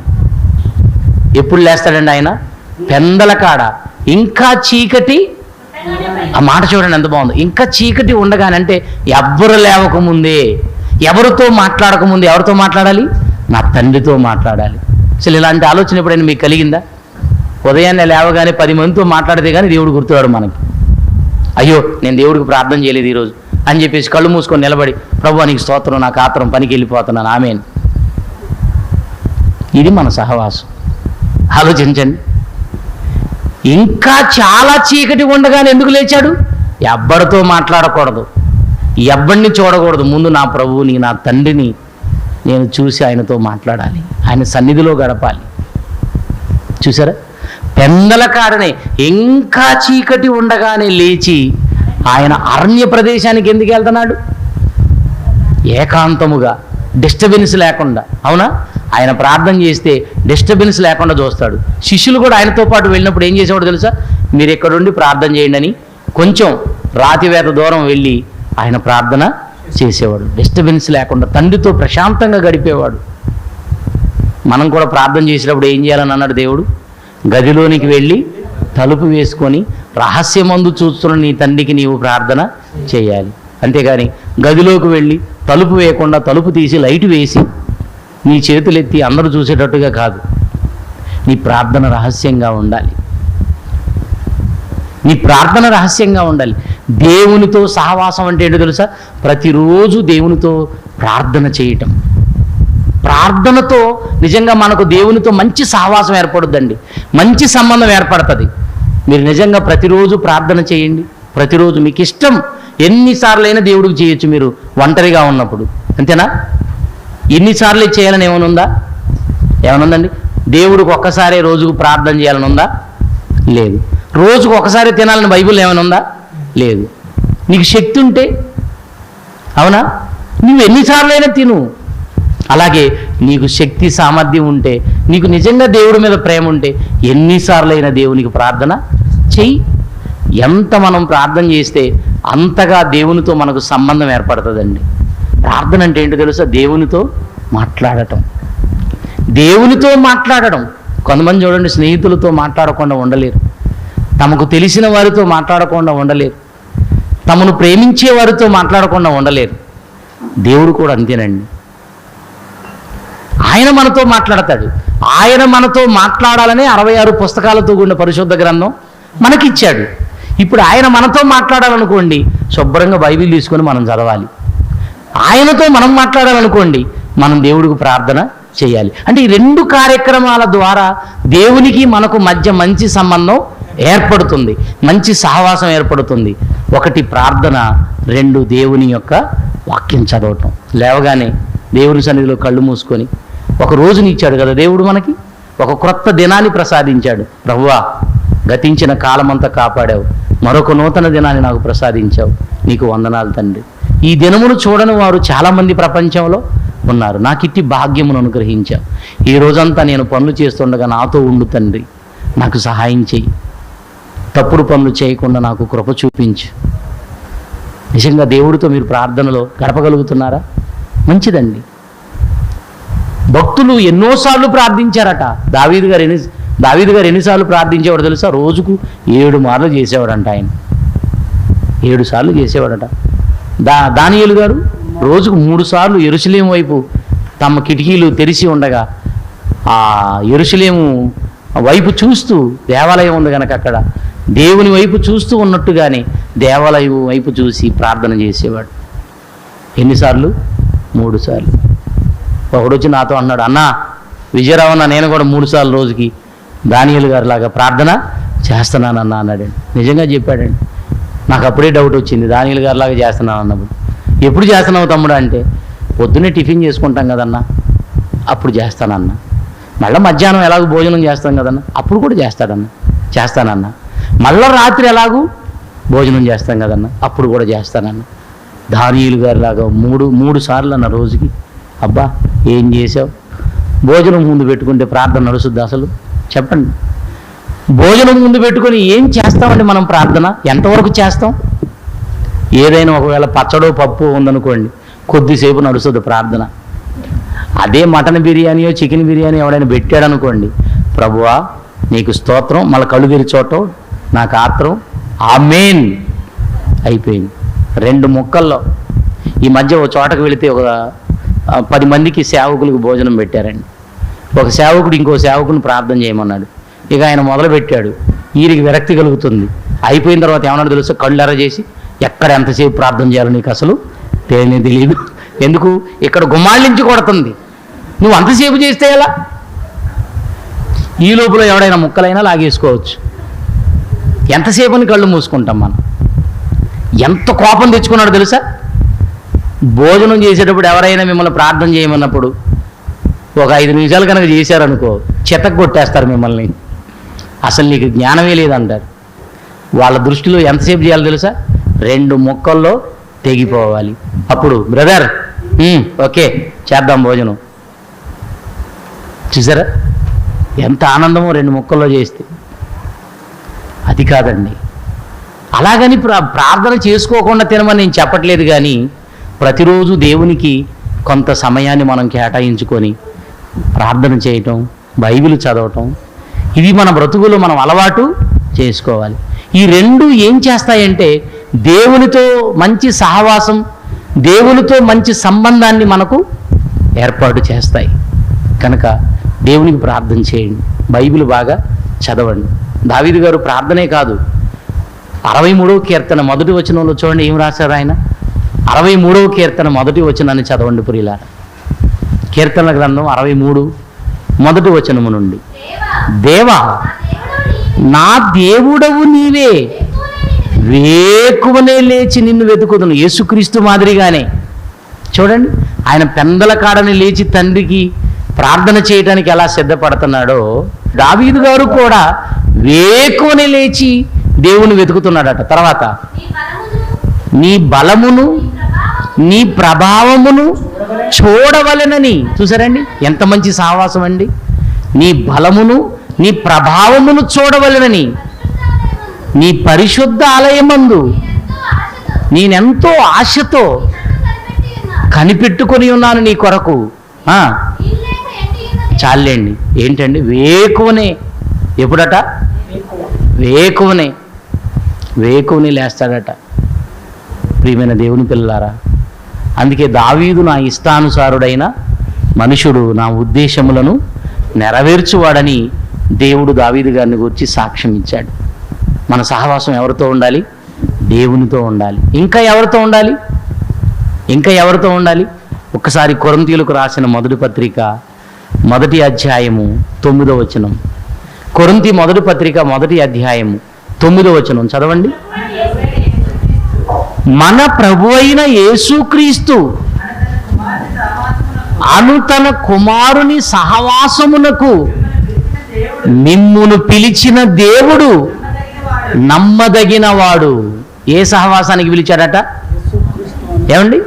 [SPEAKER 1] ఎప్పుడు లేస్తాడండి ఆయన? పెందల కాడ. ఇంకా చీకటి, ఆ మాట చూడండి ఎంత బాగుందో. ఇంకా చీకటి ఉండగానంటే ఎవ్వరు లేవకముందే, ఎవరితో మాట్లాడకముందే ఎవరితో మాట్లాడాలి? నా తండ్రితో మాట్లాడాలి. అసలు ఇలాంటి ఆలోచన ఎప్పుడైనా మీకు కలిగిందా? ఉదయాన్నే లేవగానే 10 మందితో మాట్లాడితే కానీ దేవుడు గుర్తురాడు మనకి. అయ్యో నేను దేవుడికి ప్రార్థన చేయలేదు ఈరోజు అని చెప్పేసి కళ్ళు మూసుకొని నిలబడి, ప్రభువా నీకు స్తోత్రం, నాకు ఆత్రం, పనికి వెళ్ళిపోతున్నాను, ఆమేన్. ఇది మన సహవాసం. ఆలోచించండి. ఇంకా చాలా చీకటి ఉండగానే ఎందుకు లేచాడు? ఎవ్వరితో మాట్లాడకూడదు, ఎవ్వరిని చూడకూడదు. ముందు నా ప్రభువుని, నా తండ్రిని నేను చూసి ఆయనతో మాట్లాడాలి, ఆయన సన్నిధిలో గడపాలి. చూసారా, పెందల కాడనే ఇంకా చీకటి ఉండగానే లేచి ఆయన అరణ్య ప్రదేశానికి ఎందుకు వెళ్తున్నాడు? ఏకాంతముగా, డిస్టర్బెన్స్ లేకుండా. అవునా? ఆయన ప్రార్థన చేస్తే డిస్టర్బెన్స్ లేకుండా చూస్తాడు. శిష్యులు కూడా ఆయనతో పాటు వెళ్ళినప్పుడు ఏం చేసేవాడు తెలుసా? మీరు ఎక్కడుండి ప్రార్థన చేయండి అని కొంచెం రాతివేత దూరం వెళ్ళి ఆయన ప్రార్థన చేసేవాడు. డిస్టర్బెన్స్ లేకుండా తండ్రితో ప్రశాంతంగా గడిపేవాడు. మనం కూడా ప్రార్థన చేసేటప్పుడు ఏం చేయాలని అన్నాడు దేవుడు? గదిలోనికి వెళ్ళి తలుపు వేసుకొని రహస్యమందు చూస్తున్న నీ తండ్రికి నీవు ప్రార్థన చేయాలి. అంతేగాని గదిలోకి వెళ్ళి తలుపు వేయకుండా తలుపు తీసి లైట్ వేసి నీ చేతులెత్తి అందరూ చూసేటట్టుగా కాదు. నీ ప్రార్థన రహస్యంగా ఉండాలి. నీ ప్రార్థన రహస్యంగా ఉండాలి. దేవునితో సహవాసం అంటే ఏంటో తెలుసా? ప్రతిరోజు దేవునితో ప్రార్థన చేయటం. ప్రార్థనతో నిజంగా మనకు దేవునితో మంచి సహవాసం ఏర్పడుద్దండి, మంచి సంబంధం ఏర్పడుతుంది. మీరు నిజంగా ప్రతిరోజు ప్రార్థన చేయండి. ప్రతిరోజు మీకు ఇష్టం ఎన్నిసార్లైనా దేవుడికి చేయొచ్చు మీరు ఒంటరిగా ఉన్నప్పుడు. అంతేనా? ఎన్నిసార్లు చేయాలని ఏమైనా ఉందా? ఏమైనా ఉందండి? దేవుడికి ఒక్కసారే రోజుకు ప్రార్థన చేయాలని ఉందా? లేదు. రోజుకు ఒకసారి తినాలని బైబిల్ ఏమైనా ఉందా? లేదు. నీకు శక్తి ఉంటే, అవునా, నువ్వు ఎన్నిసార్లైనా తిను. అలాగే నీకు శక్తి సామర్థ్యం ఉంటే, నీకు నిజంగా దేవుడి మీద ప్రేమ ఉంటే ఎన్నిసార్లైనా దేవునికి ప్రార్థన చెయ్యి. ఎంత మనం ప్రార్థన చేస్తే అంతగా దేవునితో మనకు సంబంధం ఏర్పడుతుందండి. ప్రార్థన అంటే ఏంటో తెలుసా? దేవునితో మాట్లాడటం. దేవునితో మాట్లాడడం. కొంతమంది చూడండి, స్నేహితులతో మాట్లాడకుండా ఉండలేరు, తమకు తెలిసిన వారితో మాట్లాడకుండా ఉండలేరు, తమను ప్రేమించే వారితో మాట్లాడకుండా ఉండలేరు. దేవుడు కూడా అంతేనండి. ఆయన మనతో మాట్లాడతాడు. ఆయన మనతో మాట్లాడాలనే 66 పుస్తకాలతో కూడిన పరిశుద్ధ గ్రంథం మనకిచ్చాడు. ఇప్పుడు ఆయన మనతో మాట్లాడాలనుకోండి, శుభ్రంగా బైబిల్ తీసుకొని మనం చదవాలి. ఆయనతో మనం మాట్లాడాలనుకోండి, మనం దేవుడికి ప్రార్థన చేయాలి. అంటే ఈ 2 కార్యక్రమాల ద్వారా దేవునికి మనకు మధ్య మంచి సంబంధం ఏర్పడుతుంది, మంచి సహవాసం ఏర్పడుతుంది. 1 ప్రార్థన, 2 దేవుని యొక్క వాక్యం చదవటం. లేవగానే దేవుని సన్నిధిలో కళ్ళు మూసుకొని, ఒక రోజుని ఇచ్చాడు కదా దేవుడు మనకి, ఒక క్రొత్త దినాన్ని ప్రసాదించాడు. ప్రభువా, గతించిన కాలమంతా కాపాడావు, మరొక నూతన దినాన్ని నాకు ప్రసాదించావు, నీకు వందనాలు తండ్రి. ఈ దినమును చూడని వారు చాలామంది ప్రపంచంలో ఉన్నారు, నాకు ఇట్టి భాగ్యమును అనుగ్రహించావు. ఈ రోజంతా నేను పనులు చేస్తుండగా నాతో ఉండు తండ్రి, నాకు సహాయం చెయ్యి, తప్పుడు పనులు చేయకుండా నాకు కృప చూపించు. నిజంగా దేవుడితో మీరు ప్రార్థనలో గడపగలుగుతున్నారా? మంచిదండి. భక్తులు ఎన్నోసార్లు ప్రార్థించారట. దావీదు గారు ఎన్నిసార్లు ప్రార్థించేవాడు తెలుసా? రోజుకు 7 మార్లు చేసేవాడంట ఆయన. 7 సార్లు చేసేవాడట. దానియేలు గారు రోజుకు 3 సార్లు యెరూషలేము వైపు తమ కిటికీలు తెరిచి ఉండగా ఆ యెరూషలేము వైపు చూస్తూ, దేవాలయం ఉంది కనుక అక్కడ దేవుని వైపు చూస్తూ ఉన్నట్టుగానే దేవాలయం వైపు చూసి ప్రార్థన చేసేవాడు. ఎన్నిసార్లు? 3 సార్లు. ఒకడు వచ్చి నాతో అన్నాడు, అన్నా విజయరావన్న, నేను కూడా 3 సార్లు రోజుకి దానియేలు గారి లాగా ప్రార్థన చేస్తున్నానన్నా అన్నాడండి. నిజంగా చెప్పాడండి. నాకు అప్పుడే డౌట్ వచ్చింది, దానియేలు గారి లాగా చేస్తున్నాను అన్నప్పుడు. ఎప్పుడు చేస్తున్నావు తమ్ముడు అంటే, పొద్దున్నే టిఫిన్ చేసుకుంటాం కదన్నా, అప్పుడు చేస్తానన్నా. మళ్ళీ మధ్యాహ్నం ఎలాగో భోజనం చేస్తాం కదన్నా, అప్పుడు కూడా చేస్తానన్నా. మళ్ళీ రాత్రి ఎలాగూ భోజనం చేస్తాం కదన్నా, అప్పుడు కూడా చేస్తానన్నా. దానియేలు గారి లాగా 3 సార్లు అన్న రోజుకి. అబ్బా, ఏం చేసావు? భోజనం ముందు పెట్టుకుంటే ప్రార్థన నడుస్తుంది అసలు? చెప్పండి. భోజనం ముందు పెట్టుకొని ఏం చేస్తామండి మనం ప్రార్థన? ఎంతవరకు చేస్తాం? ఏదైనా ఒకవేళ పచ్చడో పప్పు ఉందనుకోండి, కొద్దిసేపు నడుస్తుంది ప్రార్థన. అదే మటన్ బిర్యానీయో చికెన్ బిర్యానీ ఎవడైనా పెట్టాడు అనుకోండి, ప్రభువా నీకు స్తోత్రం, మళ్ళీ కళ్ళు తెరిచోటం, నాకు ఆత్రం, ఆమేన్, అయిపోయింది. 2 ముక్కల్లో. ఈ మధ్య ఒక చోటకు వెళితే ఒక 10 మందికి సేవకులకు భోజనం పెట్టారండి. ఒక సేవకుడు ఇంకో సేవకుని ప్రార్థన చేయమన్నాడు. ఇక ఆయన మొదలుపెట్టాడు. ఈయనకి విరక్తి కలుగుతుంది. అయిపోయిన తర్వాత ఏమన్నాడు తెలుసు? కళ్ళు ఎర్ర చేసి, ఎక్కడ ఎంతసేపు ప్రార్థన చేయాలో నీకు అసలు తెలియదు. ఎందుకు? ఇక్కడ గుమ్మాళ్ళించి కొడుతుంది, నువ్వు అంతసేపు చేస్తే ఎలా? ఈ లోపల ఎవడైనా ముక్కలైనా లాగేసుకోవచ్చు. ఎంతసేపుని కళ్ళు మూసుకుంటాం మనం. ఎంత కోపం తెచ్చుకున్నాడు తెలుసా? భోజనం చేసేటప్పుడు ఎవరైనా మిమ్మల్ని ప్రార్థన చేయమన్నప్పుడు ఒక 5 నిమిషాలు కనుక చేశారనుకో, చెత్తకు కొట్టేస్తారు మిమ్మల్ని. అసలు నీకు జ్ఞానమే లేదంటారు. వాళ్ళ దృష్టిలో ఎంతసేపు చేయాలో తెలుసా? 2 ముక్కల్లో తెగిపోవాలి. అప్పుడు బ్రదర్ ఓకే చేద్దాం భోజనం. చూసారా ఎంత ఆనందమో 2 ముక్కల్లో చేస్తే. అది కాదండి. అలాగని ప్రార్థన చేసుకోకుండా తినమని నేను చెప్పట్లేదు, కానీ ప్రతిరోజు దేవునికి కొంత సమయాన్ని మనం కేటాయించుకొని ప్రార్థన చేయటం, బైబిల్ చదవటం, ఇవి మన బ్రతుకులో మనం అలవాటు చేసుకోవాలి. ఈ 2 ఏం చేస్తాయంటే దేవునితో మంచి సహవాసం, దేవునితో మంచి సంబంధాన్ని మనకు ఏర్పాటు చేస్తాయి. కనుక దేవునికి ప్రార్థన చేయండి, బైబిల్ బాగా చదవండి. దావీదు గారు ప్రార్థనే కాదు, 63వ కీర్తన మొదటి వచనంలో చూడండి ఏం రాశారు ఆయన. 63వ కీర్తన మొదటి వచనాన్ని చదవండి ప్రియులారా. కీర్తన గ్రంథం 63 మొదటి వచనము నుండి, దేవా నా దేవుడవు నీవే, వేకువనే లేచి నిన్ను వెతుకుదును. యేసుక్రీస్తు మాదిరిగానే చూడండి, ఆయన పెందల కాడని లేచి తండ్రికి ప్రార్థన చేయడానికి ఎలా సిద్ధపడుతున్నాడో, దావీదు గారు కూడా వేకువనే లేచి దేవుని వెతుకుతున్నాడట. తర్వాత నీ బలమును నీ ప్రభావమును చూడవలెనని. చూసారండి ఎంత మంచి సహవాసం అండి. నీ బలమును నీ ప్రభావమును చూడవలెనని నీ పరిశుద్ధ ఆలయమందు నేనెంతో ఆశతో కనిపెట్టుకొని ఉన్నాను నీ కొరకు. చాలండి. ఏంటండి వేకువనే, ఎప్పుడట? వేకువనే లేస్తాడట. ప్రియమైన దేవుని పిల్లలారా, అందుకే దావీదు నా ఇష్టానుసారుడైన మనుషుడు, నా ఉద్దేశములను నెరవేర్చువాడని దేవుడు దావీదు గారిని గురించి సాక్ష్యం ఇచ్చాడు. మన సహవాసం ఎవరితో ఉండాలి? దేవునితో ఉండాలి. ఇంకా ఎవరితో ఉండాలి? ఒక్కసారి కొరింథీయులకు రాసిన మొదటి పత్రిక 1వ అధ్యాయము 9వ వచనం. కొరింథీ మొదటి పత్రిక 1వ అధ్యాయము 9వ వచనం చదవండి. మన ప్రభువైన యేసుక్రీస్తు అను తన కుమారుని సహవాసమునకు మిమ్మును పిలిచిన దేవుడు నమ్మదగినవాడు. ఏ సహవాసానికి పిలిచాడట? ఏమండి?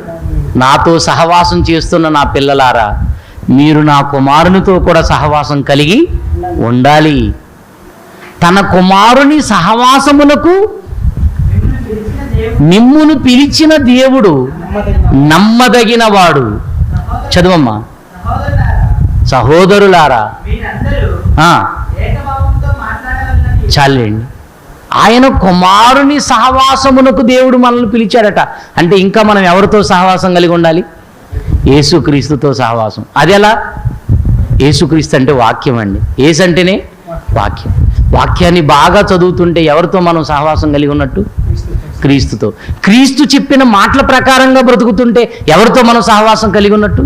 [SPEAKER 1] నాతో సహవాసం చేస్తున్న నా పిల్లలారా, మీరు నా కుమారునితో కూడా సహవాసం కలిగి ఉండాలి. తన కుమారుని సహవాసమునకు మిమ్మును పిలిచిన దేవుడు నమ్మదగినవాడు. చదువమ్మా. సహోదరులారా, చాలండి. ఆయన కుమారుని సహవాసమునకు దేవుడు మనల్ని పిలిచాడట. అంటే ఇంకా మనం ఎవరితో సహవాసం కలిగి ఉండాలి? యేసుక్రీస్తుతో సహవాసం. అదెలా? యేసుక్రీస్తు అంటే వాక్యం అండి. యేసు అంటేనే వాక్యం. వాక్యాన్ని బాగా చదువుతుంటే ఎవరితో మనం సహవాసం కలిగి ఉన్నట్టు? క్రీస్తుతో. క్రీస్తు చెప్పిన మాటల ప్రకారంగా బ్రతుకుతుంటే ఎవరితో మనం సహవాసం కలిగి ఉన్నట్టు?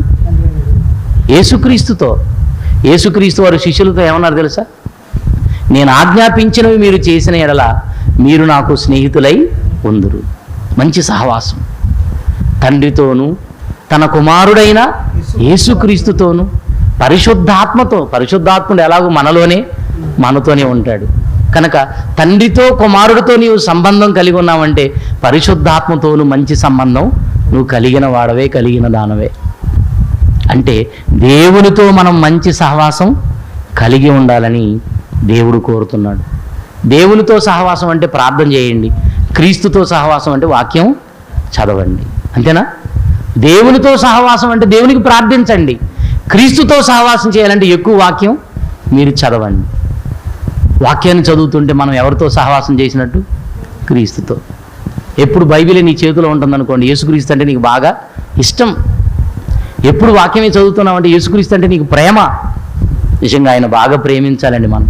[SPEAKER 1] యేసుక్రీస్తుతో. యేసుక్రీస్తు వారు శిష్యులతో ఏమన్నారు తెలుసా? నేను ఆజ్ఞాపించినవి మీరు చేసిన ఎడల మీరు నాకు స్నేహితులై ఉందురు. మంచి సహవాసం. తండ్రితోనూ తన కుమారుడైన యేసుక్రీస్తుతోనూ పరిశుద్ధాత్మతో. పరిశుద్ధాత్ముడు ఎలాగో మనతోనే ఉంటాడు. కనుక తండ్రితో కుమారుడితో నీవు సంబంధం కలిగి ఉన్నావంటే పరిశుద్ధాత్మతోనూ మంచి సంబంధం నువ్వు కలిగిన వాడవే, కలిగిన దానవే. అంటే దేవునితో మనం మంచి సహవాసం కలిగి ఉండాలని దేవుడు కోరుతున్నాడు. దేవునితో సహవాసం అంటే ప్రార్థన చేయండి, క్రీస్తుతో సహవాసం అంటే వాక్యం చదవండి. అంతేనా? దేవునితో సహవాసం అంటే దేవునికి ప్రార్థించండి, క్రీస్తుతో సహవాసం చేయాలంటే ఎక్కువ వాక్యం మీరు చదవండి. వాక్యాన్ని చదువుతుంటే మనం ఎవరితో సహవాసం చేసినట్టు? క్రీస్తుతో. ఎప్పుడు బైబిలే నీ చేతిలో ఉంటుందనుకోండి, యేసుక్రీస్తు అంటే నీకు బాగా ఇష్టం. ఎప్పుడు వాక్యమే చదువుతున్నావు అంటే యేసుక్రీస్తు అంటే నీకు ప్రేమ. నిజంగా ఆయన బాగా ప్రేమించాలండి. మనం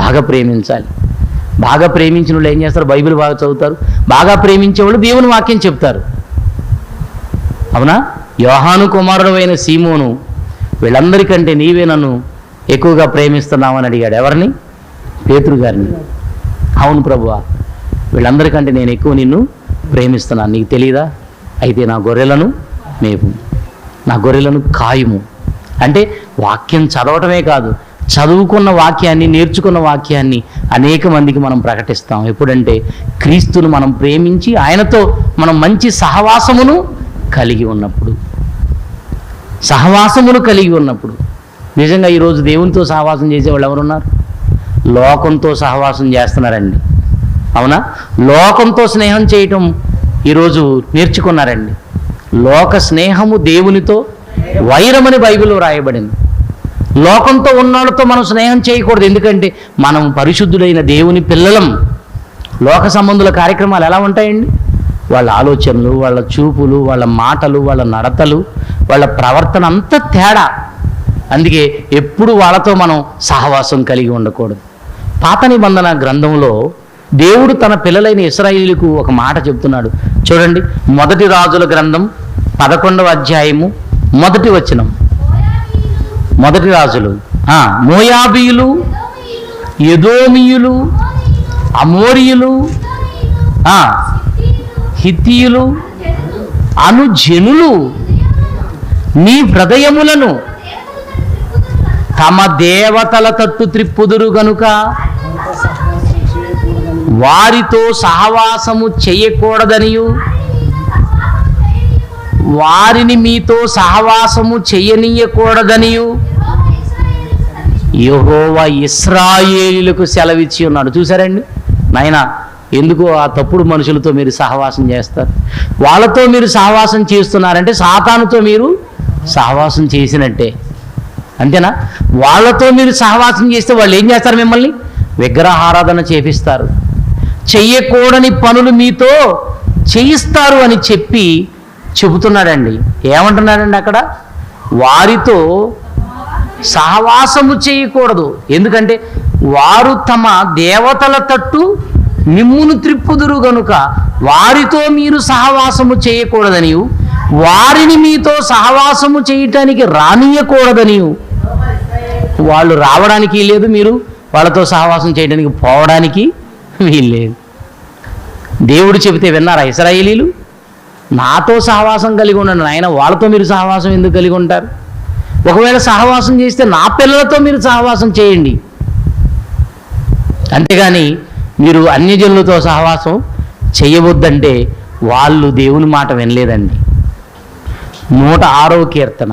[SPEAKER 1] బాగా ప్రేమించాలి. బాగా ప్రేమించిన వాళ్ళు ఏం చేస్తారు? బైబిల్ బాగా చదువుతారు. బాగా ప్రేమించే వాళ్ళు దేవుని వాక్యం చెప్తారు. అవునా? యోహాను కుమారుడు అయిన సీమోను వీళ్ళందరికంటే నీవే నన్ను ఎక్కువగా ప్రేమిస్తున్నావని అడిగాడు. ఎవరిని? పేతురు గారిని. అవును ప్రభువా, వీళ్ళందరికంటే నేను ఎక్కువ నిన్ను ప్రేమిస్తున్నాను, నీకు తెలియదా? అయితే నా గొర్రెలను మేపు, నా గొర్రెలను కాయుము. అంటే వాక్యం చదవటమే కాదు, చదువుకున్న వాక్యాన్ని, నేర్చుకున్న వాక్యాన్ని అనేక మందికి మనం ప్రకటిస్తాం. ఎప్పుడంటే క్రీస్తును మనం ప్రేమించి ఆయనతో మనం మంచి సహవాసమును కలిగి ఉన్నప్పుడు. సహవాసమును కలిగి ఉన్నప్పుడు. నిజంగా ఈరోజు దేవునితో సహవాసం చేసేవాళ్ళు ఎవరున్నారు? లోకంతో సహవాసం చేస్తున్నారండి. అవునా? లోకంతో స్నేహం చేయటం ఈరోజు నేర్చుకున్నారండి. లోక స్నేహము దేవునితో వైరమని బైబిల్లో రాయబడింది. లోకంతో ఉన్నోళ్ళతో మనం స్నేహం చేయకూడదు. ఎందుకంటే మనం పరిశుద్ధుడైన దేవుని పిల్లలం. లోక సంబంధుల కార్యక్రమాలు ఎలా ఉంటాయండి? వాళ్ళ ఆలోచనలు, వాళ్ళ చూపులు, వాళ్ళ మాటలు, వాళ్ళ నడతలు, వాళ్ళ ప్రవర్తన అంతా తేడా. అందుకే ఎప్పుడు వాళ్ళతో మనం సహవాసం కలిగి ఉండకూడదు. పాత నిబంధన గ్రంథంలో దేవుడు తన పిల్లలైన ఇశ్రాయేలుకు ఒక మాట చెప్తున్నాడు. చూడండి, మొదటి రాజుల గ్రంథం 11వ అధ్యాయము 1వ వచనం. మొదటి రాజులు, మోయాబీయులు, ఎదోమీయులు, అమోరీయులు, హిత్తీయులు అను జనులు నీ హృదయములను తమ దేవతల తట్టు త్రిప్పుదురు గనుక వారితో సహవాసము చేయకూడదనియు వారిని మీతో సహవాసము చేయనీయకూడదనియు యెహోవా ఇశ్రాయేలులకు సెలవిచ్చి ఉన్నాడు. చూసారండి నాయన, ఎందుకు ఆ తప్పుడు మనుషులతో మీరు సహవాసం చేస్తారు? వాళ్ళతో మీరు సహవాసం చేస్తున్నారంటే సాతానుతో మీరు సహవాసం చేసినట్టే. అంతేనా? వాళ్ళతో మీరు సహవాసం చేస్తే వాళ్ళు ఏం చేస్తారు? మిమ్మల్ని విగ్రహారాధన చేపిస్తారు, చెయ్యకూడని పనులు మీతో చేయిస్తారు అని చెబుతున్నాడండి. ఏమంటున్నాడండి అక్కడ? వారితో సహవాసము చేయకూడదు. ఎందుకంటే వారు తమ దేవతల తట్టు మిమ్మును త్రిప్పుదురు గనుక వారితో మీరు సహవాసము చేయకూడదని, వారిని మీతో సహవాసము చేయటానికి రానియకూడదని. వాళ్ళు రావడానికి లేదు, మీరు వాళ్ళతో సహవాసం చేయడానికి పోవడానికి వీల్లేదు. దేవుడు చెబితే విన్నారా ఇశ్రాయేలీలు? నాతో సహవాసం కలిగి ఉండండి నాయన, వాళ్ళతో మీరు సహవాసం ఎందుకు కలిగి ఉంటారు? ఒకవేళ సహవాసం చేస్తే నా పిల్లలతో మీరు సహవాసం చేయండి, అంతేగాని మీరు అన్యజనులతో సహవాసం చేయవద్దంటే వాళ్ళు దేవుని మాట వినలేదండి. 106వ కీర్తన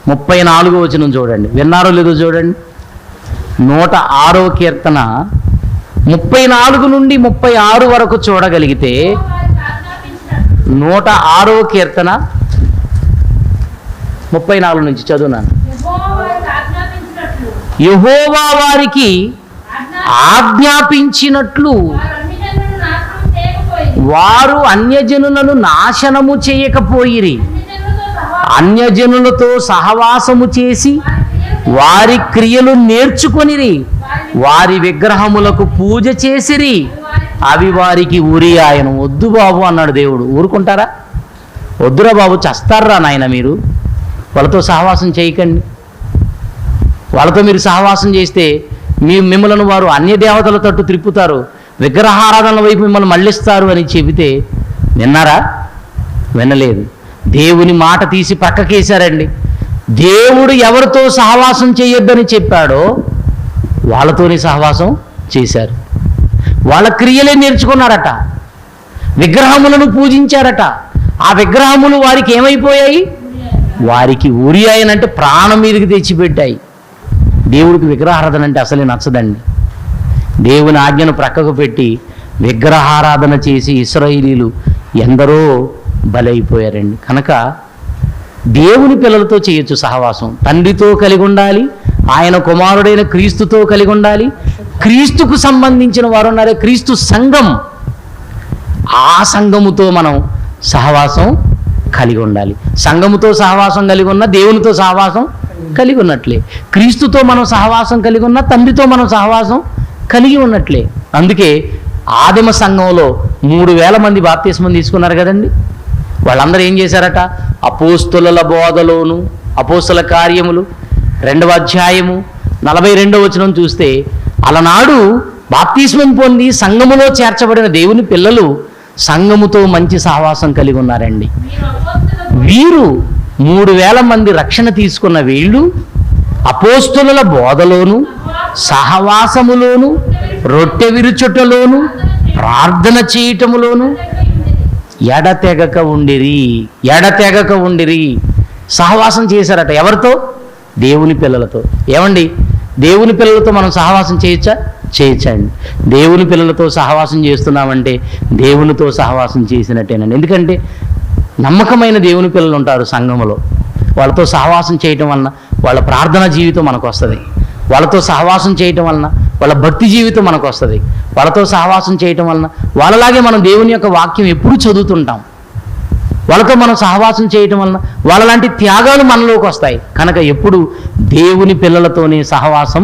[SPEAKER 1] 34వ వచనం చూడండి. విన్నారో లేదో చూడండి. 106వ కీర్తన 34 నుండి 36 వరకు చూడగలిగితే, 106వ కీర్తన 34 నుంచి చదువునాను. యెహోవా వారికి ఆజ్ఞాపించినట్లు వారు అన్యజనులను నాశనము చేయకపోయిరి. అన్యజనులతో సహవాసము చేసి వారి క్రియలు నేర్చుకొనిరి, వారి విగ్రహములకు పూజ చేసిరి, అవి వారికి ఉరి ఆయన. వద్దు బాబు అన్నాడు దేవుడు. ఊరుకుంటారా? వద్దురా బాబు, చస్తారా నాయన, మీరు వాళ్ళతో సహవాసం చేయకండి. వాళ్ళతో మీరు సహవాసం చేస్తే మిమ్మల్ని వారు అన్య దేవతల తట్టు త్రిప్పుతారు, విగ్రహారాధనల వైపు మిమ్మల్ని మళ్ళిస్తారు అని చెబితే విన్నారా? వినలేదు. దేవుని మాట తీసి పక్కకేశారండి. దేవుడు ఎవరితో సహవాసం చేయొద్దని చెప్పాడో వాళ్ళతోనే సహవాసం చేశారు. వాళ్ళ క్రియలే నేర్చుకున్నారట, విగ్రహములను పూజించారట. ఆ విగ్రహములు వారికి ఏమైపోయాయి? వారికి ఉరి ఆయనంటే ప్రాణం మీదకి తెచ్చిపెట్టాయి. దేవుడికి విగ్రహారాధన అంటే అసలే నచ్చదండి. దేవుని ఆజ్ఞను ప్రక్కకు పెట్టి విగ్రహారాధన చేసి ఇశ్రాయేలీలు ఎందరో బలైపోయారండి. కనుక దేవుని పిల్లలతో చేయొచ్చు సహవాసం. తండ్రితో కలిగి ఉండాలి, ఆయన కుమారుడైన క్రీస్తుతో కలిగి ఉండాలి. క్రీస్తుకు సంబంధించిన వారు ఉన్నారే, క్రీస్తు సంఘం, ఆ సంఘముతో మనం సహవాసం కలిగి ఉండాలి. సంఘముతో సహవాసం కలిగి ఉన్న దేవునితో సహవాసం కలిగి ఉన్నట్లే, క్రీస్తుతో మనం సహవాసం కలిగి ఉన్న తండ్రితో మనం సహవాసం కలిగి ఉన్నట్లే. అందుకే ఆదిమ సంఘంలో 3000 మంది బాప్తిస్మం తీసుకున్నారు కదండి. వాళ్ళందరూ ఏం చేశారట? అపోస్తుల బోధలోను అపోస్తుల కార్యములు 2వ అధ్యాయము 42వ వచనం చూస్తే, అలనాడు బాప్తిస్మం పొంది సంఘములో చేర్చబడిన దేవుని పిల్లలు సంఘముతో మంచి సహవాసం కలిగి ఉన్నారండి. వీరు 3000 మంది రక్షణ తీసుకున్న వీళ్ళు అపోస్తుల బోధలోను సహవాసములోను, రొట్టె విరుచుటలోను, ప్రార్థన చేయటములోను ఎడతెగక ఉండిరి. సహవాసం చేశారట. ఎవరితో? దేవుని పిల్లలతో. ఏమండి, దేవుని పిల్లలతో మనం సహవాసం చేయొచ్చండి. దేవుని పిల్లలతో సహవాసం చేస్తున్నామంటే దేవునితో సహవాసం చేసినట్టేనండి. ఎందుకంటే నమ్మకమైన దేవుని పిల్లలు ఉంటారు సంఘములో. వాళ్ళతో సహవాసం చేయటం వలన వాళ్ళ ప్రార్థన జీవితం మనకు వస్తుంది. వాళ్ళతో సహవాసం చేయటం వలన వాళ్ళ భక్తి జీవితం మనకు వస్తుంది. వాళ్ళతో సహవాసం చేయటం వలన వాళ్ళలాగే మనం దేవుని యొక్క వాక్యం ఎప్పుడూ చదువుతుంటాం. వాళ్ళతో మనం సహవాసం చేయటం వలన వాళ్ళలాంటి త్యాగాలు మనలోకి వస్తాయి. కనుక ఎప్పుడు దేవుని పిల్లలతోనే సహవాసం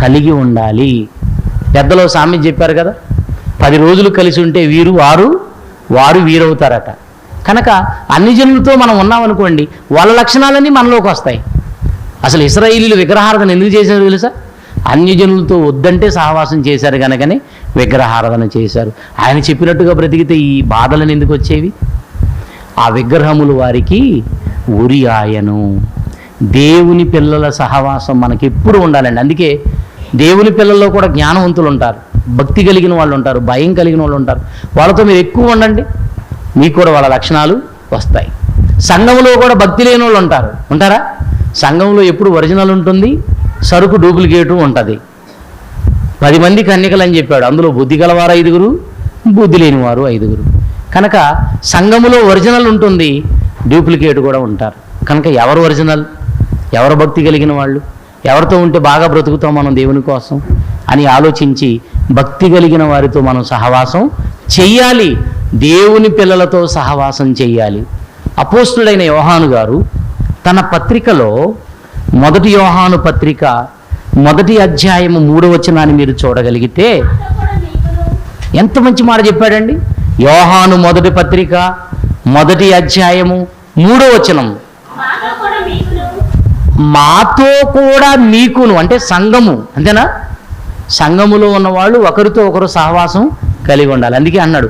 [SPEAKER 1] కలిగి ఉండాలి. పెద్దలో సామెత చెప్పారు కదా, 10 రోజులు కలిసి ఉంటే వారు వీరవుతారట. కనుక అన్ని జనులతో మనం ఉన్నామనుకోండి, వాళ్ళ లక్షణాలన్నీ మనలోకి వస్తాయి. అసలు ఇశ్రాయేలీయులు విగ్రహారాధన ఎందుకు చేశారో తెలుసా? అన్యజనులతో వద్దంటే సహవాసం చేశారు కనుకనే విగ్రహారాధన చేశారు. ఆయన చెప్పినట్టుగా బ్రతికితే ఈ బాధలను ఎందుకు వచ్చేవి? ఆ విగ్రహములు వారికి ఉరి ఆయను. దేవుని పిల్లల సహవాసం మనకి ఎప్పుడు ఉండాలండి. అందుకే దేవుని పిల్లల్లో కూడా జ్ఞానవంతులు ఉంటారు, భక్తి కలిగిన వాళ్ళు ఉంటారు, భయం కలిగిన వాళ్ళు ఉంటారు. వాళ్ళతో మీరు ఎక్కువ ఉండండి, మీకు కూడా వాళ్ళ లక్షణాలు వస్తాయి. సంఘంలో కూడా భక్తి లేని వాళ్ళు ఉంటారా? సంఘంలో ఎప్పుడు ఒరిజినల్ ఉంటుంది, సరుకు డూప్లికేటు ఉంటుంది. 10 మంది కన్యకలు అని చెప్పాడు, అందులో బుద్ధి గలవారు 5, బుద్ధి లేనివారు 5. కనుక సంఘములో ఒరిజినల్ ఉంటుంది, డూప్లికేట్ కూడా ఉంటారు. కనుక ఎవరు ఒరిజినల్, ఎవరు భక్తి కలిగిన వాళ్ళు, ఎవరితో ఉంటే బాగా బ్రతుకుతాం మనం దేవుని కోసం అని ఆలోచించి భక్తి కలిగిన వారితో మనం సహవాసం చెయ్యాలి. దేవుని పిల్లలతో సహవాసం చెయ్యాలి. అపోస్తుడైన యోహాను గారు తన పత్రికలో 1 యోహాను పత్రిక 1వ అధ్యాయము 3వ వచనాన్ని మీరు చూడగలిగితే ఎంత మంచి మాట చెప్పాడండి. యోహాను 1వ పత్రిక 1వ అధ్యాయము 3వ వచనం, మాతో కూడా మీకును, అంటే సంఘము, అంతేనా? సంఘములో ఉన్నవాళ్ళు ఒకరితో ఒకరు సహవాసం కలిగి ఉండాలి. అందుకే అన్నాడు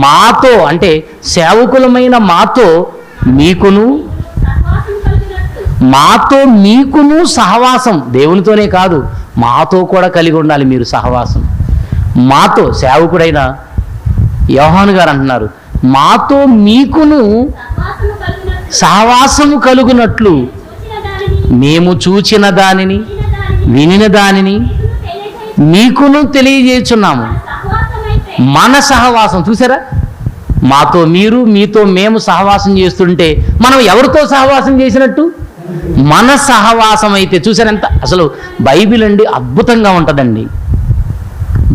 [SPEAKER 1] మాతో, అంటే సేవకులమైన మాతో మీకును సహవాసం. దేవునితోనే కాదు, మాతో కూడా కలిగి ఉండాలి మీరు సహవాసం. మాతో, సేవకుడైన యోహాను గారు అంటున్నారు, మాతో మీకును సహవాసము కలుగునట్లు మేము చూచిన దానిని వినిన దానిని మీకును తెలియజేస్తున్నాము. మన సహవాసం చూసారా? మాతో మీరు, మీతో మేము సహవాసం చేస్తుంటే మనం ఎవరితో సహవాసం చేసినట్టు? మన సహవాసం అయితే. చూసారా ఎంత అసలు బైబిల్ అండి అద్భుతంగా ఉంటుందండి.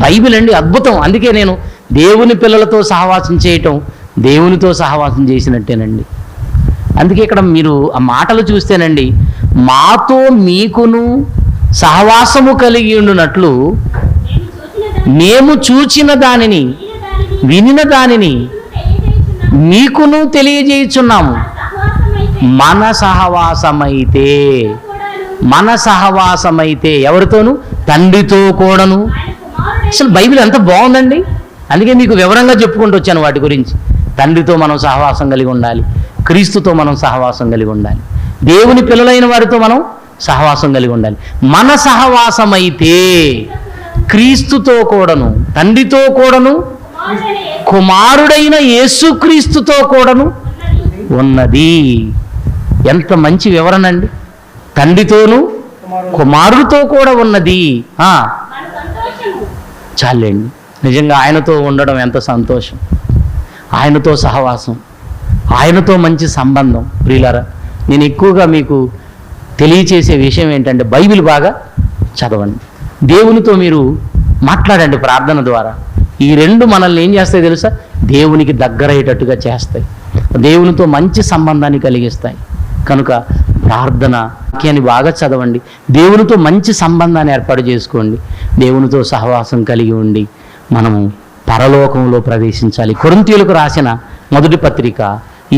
[SPEAKER 1] బైబిల్ అండి అద్భుతం. అందుకే నేను దేవుని పిల్లలతో సహవాసం చేయటం దేవునితో సహవాసం చేసినట్టేనండి. అందుకే ఇక్కడ మీరు ఆ మాటలు చూస్తేనండి, మాతో మీకును సహవాసము కలిగి ఉండునట్లు మేము చూచిన దానిని వినిన దానిని మీకును తెలియజేయుచున్నాము. మన సహవాసమైతే ఎవరితోనూ? తండ్రితో కూడాను. అసలు బైబిల్ ఎంత బాగుందండి. అందుకే మీకు వివరంగా చెప్పుకుంటూ వచ్చాను వాటి గురించి. తండ్రితో మనం సహవాసం కలిగి ఉండాలి, క్రీస్తుతో మనం సహవాసం కలిగి ఉండాలి, దేవుని పిల్లలైన వారితో మనం సహవాసం కలిగి ఉండాలి. మన సహవాసమైతే క్రీస్తుతో కూడాను, తండ్రితో కూడాను, కుమారుడైన యేసుక్రీస్తుతో కూడాను ఉన్నది. ఎంత మంచి వివరణ అండి. తండ్రితోనూ కుమారుడితో కూడా ఉన్నది. చాలండి. నిజంగా ఆయనతో ఉండడం ఎంత సంతోషం, ఆయనతో సహవాసం, ఆయనతో మంచి సంబంధం. ప్రియులారా, నేను ఎక్కువగా మీకు తెలియచేసే విషయం ఏంటంటే బైబిల్ బాగా చదవండి, దేవునితో మీరు మాట్లాడండి ప్రార్థన ద్వారా. ఈ 2 మనల్ని ఏం చేస్తాయి తెలుసా? దేవునికి దగ్గరయ్యేటట్టుగా చేస్తాయి, దేవునితో మంచి సంబంధాన్ని కలిగిస్తాయి. కనుక ప్రార్థన వాక్యాన్ని బాగా చదవండి, దేవునితో మంచి సంబంధాన్ని ఏర్పాటు చేసుకోండి, దేవునితో సహవాసం కలిగి ఉండి మనము పరలోకంలో ప్రవేశించాలి. కొరింథీయులకు రాసిన 1వ పత్రిక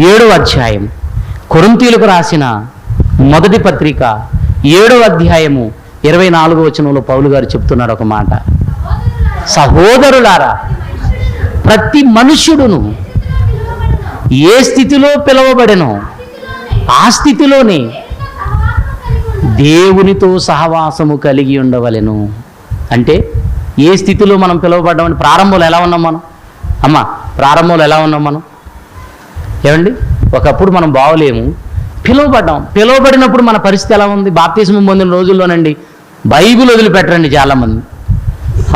[SPEAKER 1] 7వ అధ్యాయం, కొరింథీయులకు రాసిన 1వ పత్రిక 7వ అధ్యాయము 24వ వచనంలో పౌలు గారు చెప్తున్నాడు ఒక మాట, సహోదరులారా, ప్రతి మనుష్యుడును ఏ స్థితిలో పిలువబడెనో ఆ స్థితిలోనే దేవునితో సహవాసము కలిగి ఉండవలెను. అంటే ఏ స్థితిలో మనం పిలువబడ్డామని ప్రారంభంలో ఎలా ఉన్నాం మనం? అమ్మ, ప్రారంభంలో ఎలా ఉన్నాం మనం? ఏమండి, ఒకప్పుడు మనం బాగోలేము, పిలువబడినప్పుడు మన పరిస్థితి ఎలా ఉంది? బాప్తిస్మం పొందిన రోజుల్లోనండి బైబిల్ వదిలిపెట్టరండి చాలామంది.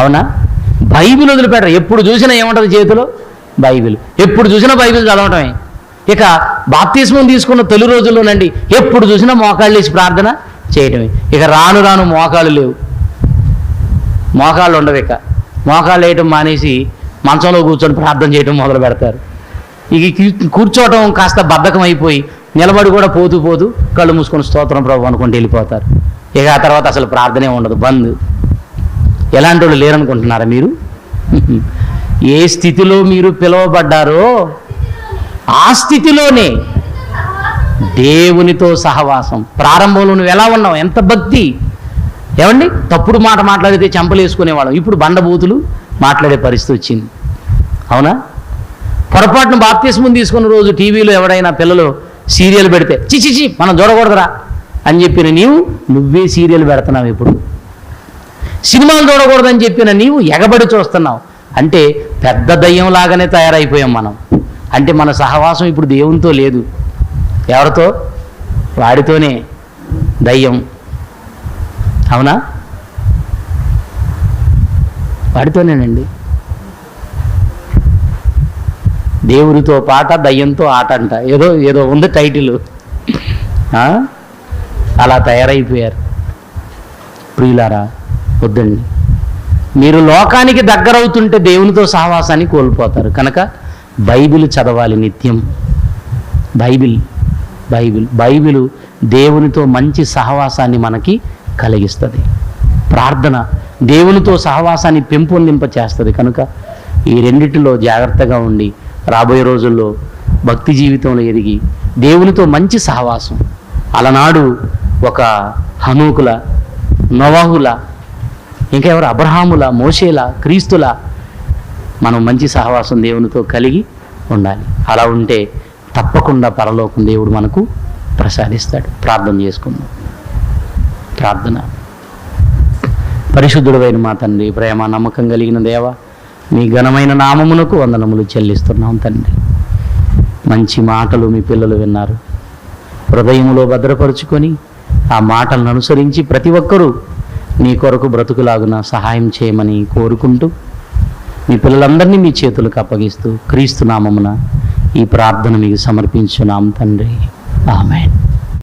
[SPEAKER 1] అవునా? బైబిల్ వదిలిపెట్టరు. ఎప్పుడు చూసినా ఏముంటుంది చేతిలో? బైబిల్. ఎప్పుడు చూసినా బైబిల్ చదవటమే. ఇక బాప్తిస్మం తీసుకున్న తొలి రోజుల్లోనండి ఎప్పుడు చూసినా మోకాళ్ళు వేసి ప్రార్థన చేయటమే. ఇక రాను రాను మోకాళ్ళు లేవు, మోకాళ్ళు ఉండవు. ఇక మోకాళ్ళు వేయటం మానేసి మంచంలో కూర్చొని ప్రార్థన చేయటం మొదలు పెడతారు. ఇక కూర్చోవటం కాస్త బద్ధకం అయిపోయి నిలబడి కూడా పోతూ పోతూ కళ్ళు మూసుకొని స్తోత్రం ప్రభు అనుకుంటూ వెళ్ళిపోతారు. ఇక ఆ తర్వాత అసలు ప్రార్థనే ఉండదు, బంద్. ఎలాంటి వాళ్ళు లేరనుకుంటున్నారా మీరు? ఏ స్థితిలో మీరు పిలువబడ్డారో ఆ స్థితిలోనే దేవునితో సహవాసం. ప్రారంభంలో నువ్వు ఎలా ఉన్నావు? ఎంత భక్తి! ఏమండి, తప్పుడు మాట మాట్లాడితే చెంపలేసుకునేవాళ్ళం, ఇప్పుడు బండబూతులు మాట్లాడే పరిస్థితి వచ్చింది. అవునా? పొరపాటును బాప్తిస్మం తీసుకున్న రోజు టీవీలో ఎవడైనా పిల్లలు సీరియల్ పెడితే చిచిచి మనం చూడకూడదురా అని చెప్పిన నువ్వే సీరియల్ పెడుతున్నావు. ఇప్పుడు సినిమాలు చూడకూడదని చెప్పిన నీవు ఎగబడి చూస్తున్నావు. అంటే పెద్ద దయ్యంలాగానే తయారైపోయాం మనం. అంటే మన సహవాసం ఇప్పుడు దేవునితో లేదు. ఎవరితో? వాడితోనే, దయ్యం. అవునా? వాడితోనేనండి. దేవుడితో పాట, దయ్యంతో ఆట అంట, ఏదో ఏదో ఉంది టైటిల్. అలా తయారైపోయారు. ప్రియులారా, వద్దండి. మీరు లోకానికి దగ్గరవుతుంటే దేవునితో సహవాసాన్ని కోల్పోతారు. కనుక బైబిల్ చదవాలి నిత్యం. బైబిల్ దేవునితో మంచి సహవాసాన్ని మనకి కలిగిస్తుంది. ప్రార్థన దేవునితో సహవాసాన్ని పెంపొందింప చేస్తుంది. కనుక ఈ రెండిటిలో జాగ్రత్తగా ఉండి రాబోయే రోజుల్లో భక్తి జీవితంలో ఎదిగి దేవునితో మంచి సహవాసం, అలనాడు ఒక హనోకుల, నోవాహుల, ఇంకా ఎవరు, అబ్రహాముల, మోషేల, క్రీస్తుల మనం మంచి సహవాసం దేవునితో కలిగి ఉండాలి. అలా ఉంటే తప్పకుండా పరలోకం దేవుడు మనకు ప్రసాదిస్తాడు. ప్రార్థన చేసుకుందాం. ప్రార్థన. పరిశుద్ధుడైన మా తండ్రి, ప్రేమ నమ్మకం కలిగిన దేవ, మీ ఘనమైన నామమునకు వందనములు చెల్లిస్తున్నాం తండ్రి. మంచి మాటలు మీ పిల్లలు విన్నారు. హృదయములో భద్రపరుచుకొని ఆ మాటలను అనుసరించి ప్రతి ఒక్కరూ నీ కొరకు బ్రతుకులాగున సహాయం చేయమని కోరుకుంటూ మీ పిల్లలందరినీ మీ చేతులకు అప్పగిస్తూ క్రీస్తు నామమున ఈ ప్రార్థన మీకు సమర్పించున్నాం తండ్రి. ఆమేన్.